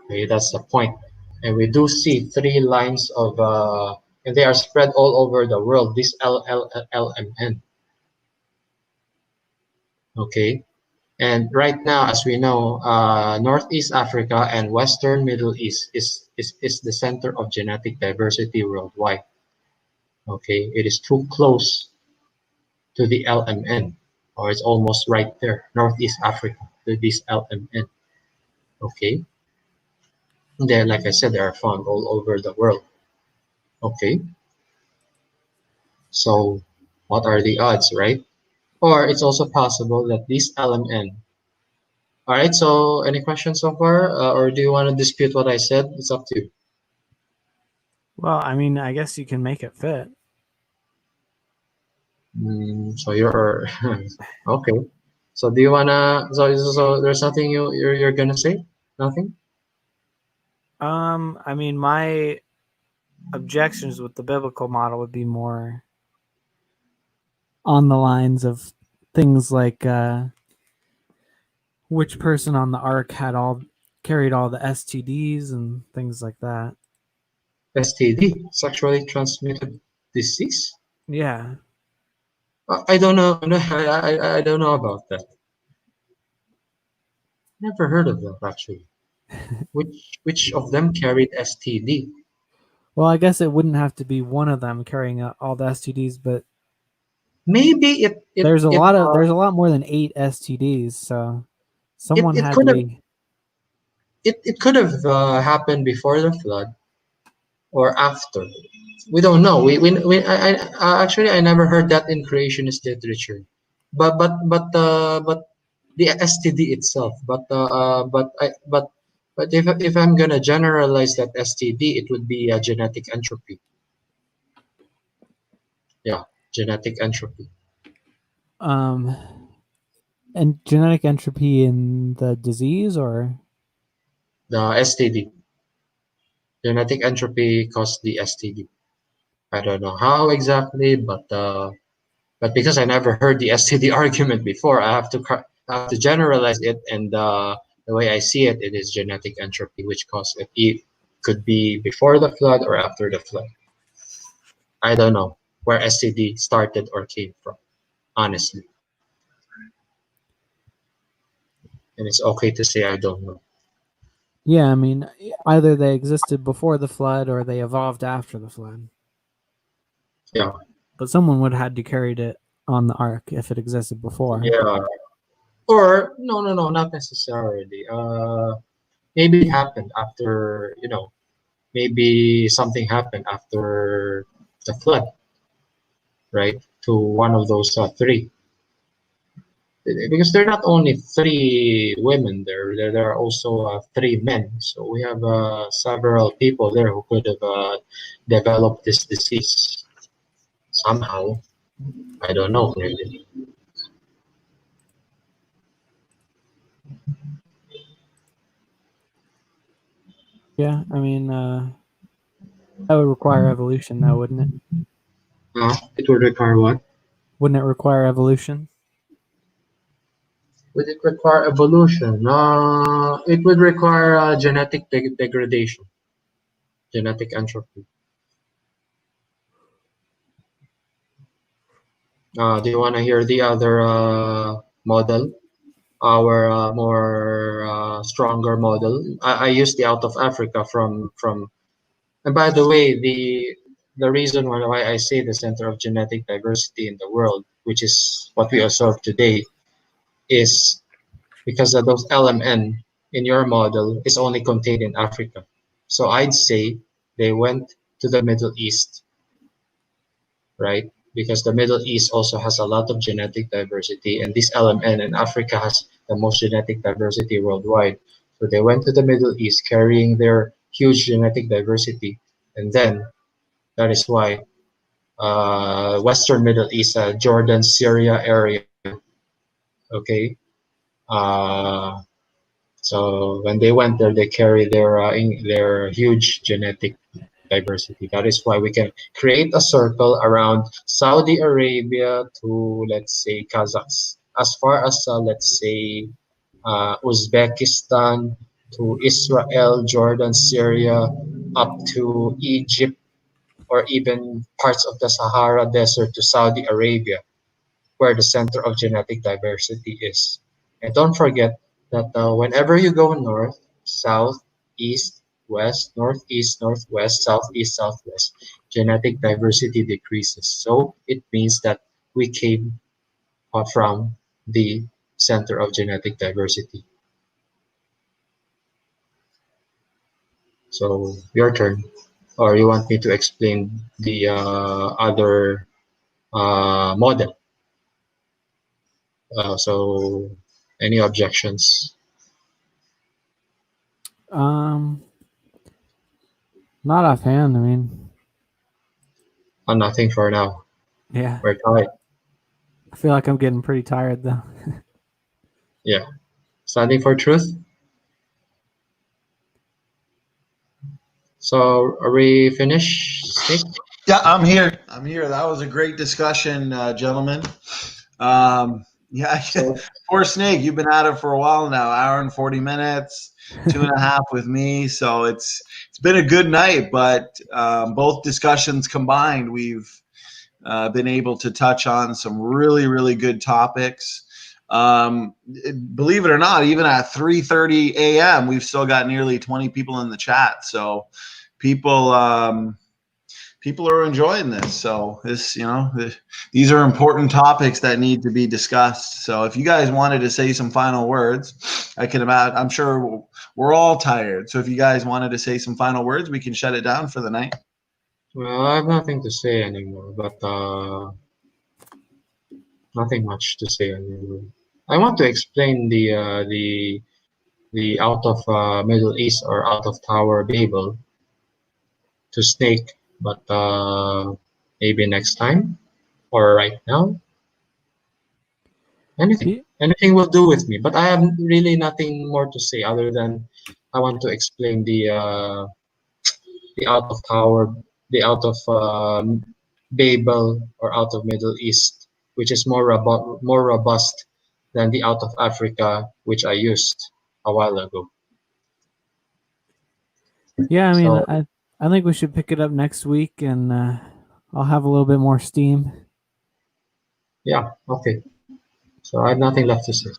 Okay, that's the point. And we do see three lines of, and they are spread all over the world, this LLLMN. Okay. And right now, as we know, Northeast Africa and Western Middle East is the center of genetic diversity worldwide. Okay. It is too close to the LMN, or it's almost right there, Northeast Africa, to this LMN. Okay. There, like I said, they are found all over the world. Okay. So what are the odds, right? Or it's also possible that this LMN. All right, so any questions so far? Or do you want to dispute what I said? It's up to you. Well, I mean, I guess you can make it fit. So you're okay. So do you wanna? So there's nothing you're gonna say? Nothing? I mean, my objections with the biblical model would be more on the lines of things like which person on the ark had all carried all the STDs and things like that. STD, sexually transmitted disease? Yeah. I don't know. No, I don't know about that. Never heard of that actually. Which of them carried STD? Well, I guess it wouldn't have to be one of them carrying all the STDs, but Maybe there's a lot more than 8 STDs, so someone it had could to have be. it could have happened before the flood or after. We don't know. Actually I never heard that in creationist literature. But the STD itself. But if I'm gonna generalize that STD, it would be a genetic entropy. Yeah, genetic entropy. um and genetic entropy in the disease, or The STD. Genetic entropy caused the STD. I don't know how exactly, but because I never heard the STD argument before, I have to generalize it, and the way I see it, it is genetic entropy which caused it. It could be before the flood or after the flood. I don't know where STD started or came from, honestly, and it's okay to say I don't know. Yeah, I mean, either they existed before the flood or they evolved after the flood. Yeah, But someone would have had to carried it on the ark if it existed before. yeah. Or no, no, no, not necessarily. Maybe it happened after, maybe something happened after the flood, right? To one of those three. Because there are not only three women there are also three men. So we have several people there who could have developed this disease somehow. I don't know clearly. Yeah, I mean, that would require evolution, though, wouldn't it? It would require what? Wouldn't it require evolution? Would it require evolution? It would require genetic degradation, genetic entropy. Do you want to hear the other model? Our more stronger model. I use the out of Africa from. And by the way, the reason why I say the center of genetic diversity in the world, which is what we observe today, is because of those LMN in your model is only contained in Africa. So I'd say they went to the Middle East, right? Because the Middle East also has a lot of genetic diversity, and this LMN in Africa has the most genetic diversity worldwide. So they went to the Middle East carrying their huge genetic diversity, and then that is why Western Middle East, Jordan, Syria area, okay. Uh, so when they went there, they carry their huge genetic diversity. That is why we can create a circle around Saudi Arabia to, let's say, Kazakhs, as far as let's say Uzbekistan to Israel, Jordan, Syria, up to Egypt, or even parts of the Sahara Desert to Saudi Arabia, where the center of genetic diversity is. And don't forget that whenever you go north, south, east, west, northeast, northwest, southeast, southwest, genetic diversity decreases. So it means that we came from the center of genetic diversity. So your turn. Or you want me to explain the other model? So any objections? Um, Not offhand. I mean, Nothing for now. yeah, We're tired. I feel like I'm getting pretty tired though. Yeah. Standing for truth. So are we finished, Snake? Yeah, I'm here. I'm here. That was a great discussion, gentlemen. Yeah, So poor Snake. You've been at it for a while now. Hour and 40 minutes, 2.5 with me. So it's been a good night. But both discussions combined, we've been able to touch on some really really good topics. Believe it or not, even at 3:30 a.m., we've still got nearly 20 people in the chat. So people. People are enjoying this. So these are important topics that need to be discussed. So if you guys wanted to say some final words, I can imagine. I'm sure we're all tired. So if you guys wanted to say some final words, we can shut it down for the night. well, I have nothing to say anymore, but nothing much to say anymore. I want to explain the out of Middle East or out of Tower Babel to Snake, but maybe next time or right now. Anything, Yeah, anything will do with me. But I have really nothing more to say other than I want to explain the out of Tower, the out of Babel or out of Middle East, which is more robust than the out of Africa, which I used a while ago. yeah. I mean, So I think we should pick it up next week, and I'll have a little bit more steam. yeah, okay. So I have nothing left to say.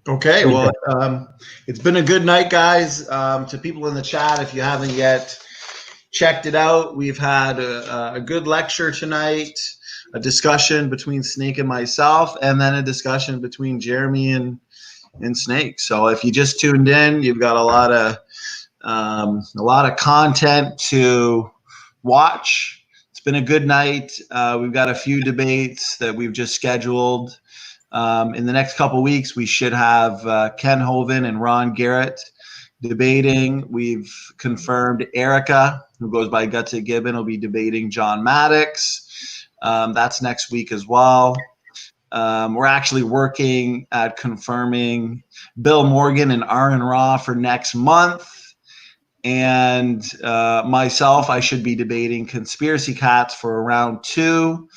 Okay, Good well, day. it's been a good night, guys. To people in the chat, if you haven't yet checked it out, we've had a good lecture tonight, a discussion between Snake and myself, and then a discussion between Jeremy and Snake. So if you just tuned in, you've got a lot of content to watch. It's been a good night. We've got a few debates that we've just scheduled. In the next couple weeks, we should have Ken Hovind and Ron Garrett debating. We've confirmed Erica, who goes by Gutsa Gibbon, will be debating John Maddox. That's next week as well. We're actually working at confirming Bill Morgan and Aaron Ra for next month. And myself, I should be debating Conspiracy Cats for round 2.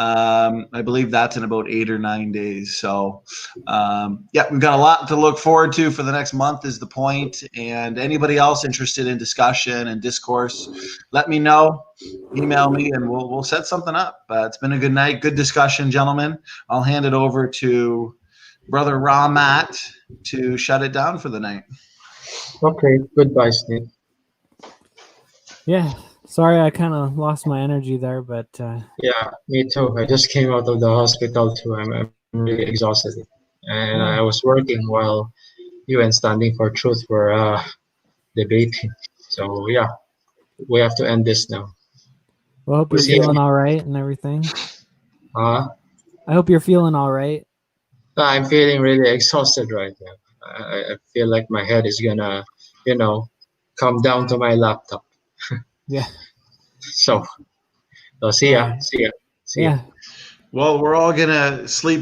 I believe that's in about 8 or 9 days. So, yeah, we've got a lot to look forward to for the next month is the point. And anybody else interested in discussion and discourse, let me know. Email me and we'll set something up. It's been a good night. Good discussion, gentlemen. I'll hand it over to Brother Ramat to shut it down for the night. Okay, goodbye, Snake. Yeah, sorry I kind of lost my energy there, but Yeah, me too. I just came out of the hospital too. I'm really exhausted. And I was working while you and Standing for Truth were debating. So yeah, we have to end this now. well, I hope We'll you're see you. feeling all right and everything. Uh, I hope you're feeling all right. I'm feeling really exhausted right now. I feel like my head is gonna, come down to my laptop. Yeah. So, see All ya. right. See ya. See ya. Yeah. Well, we're all going to sleep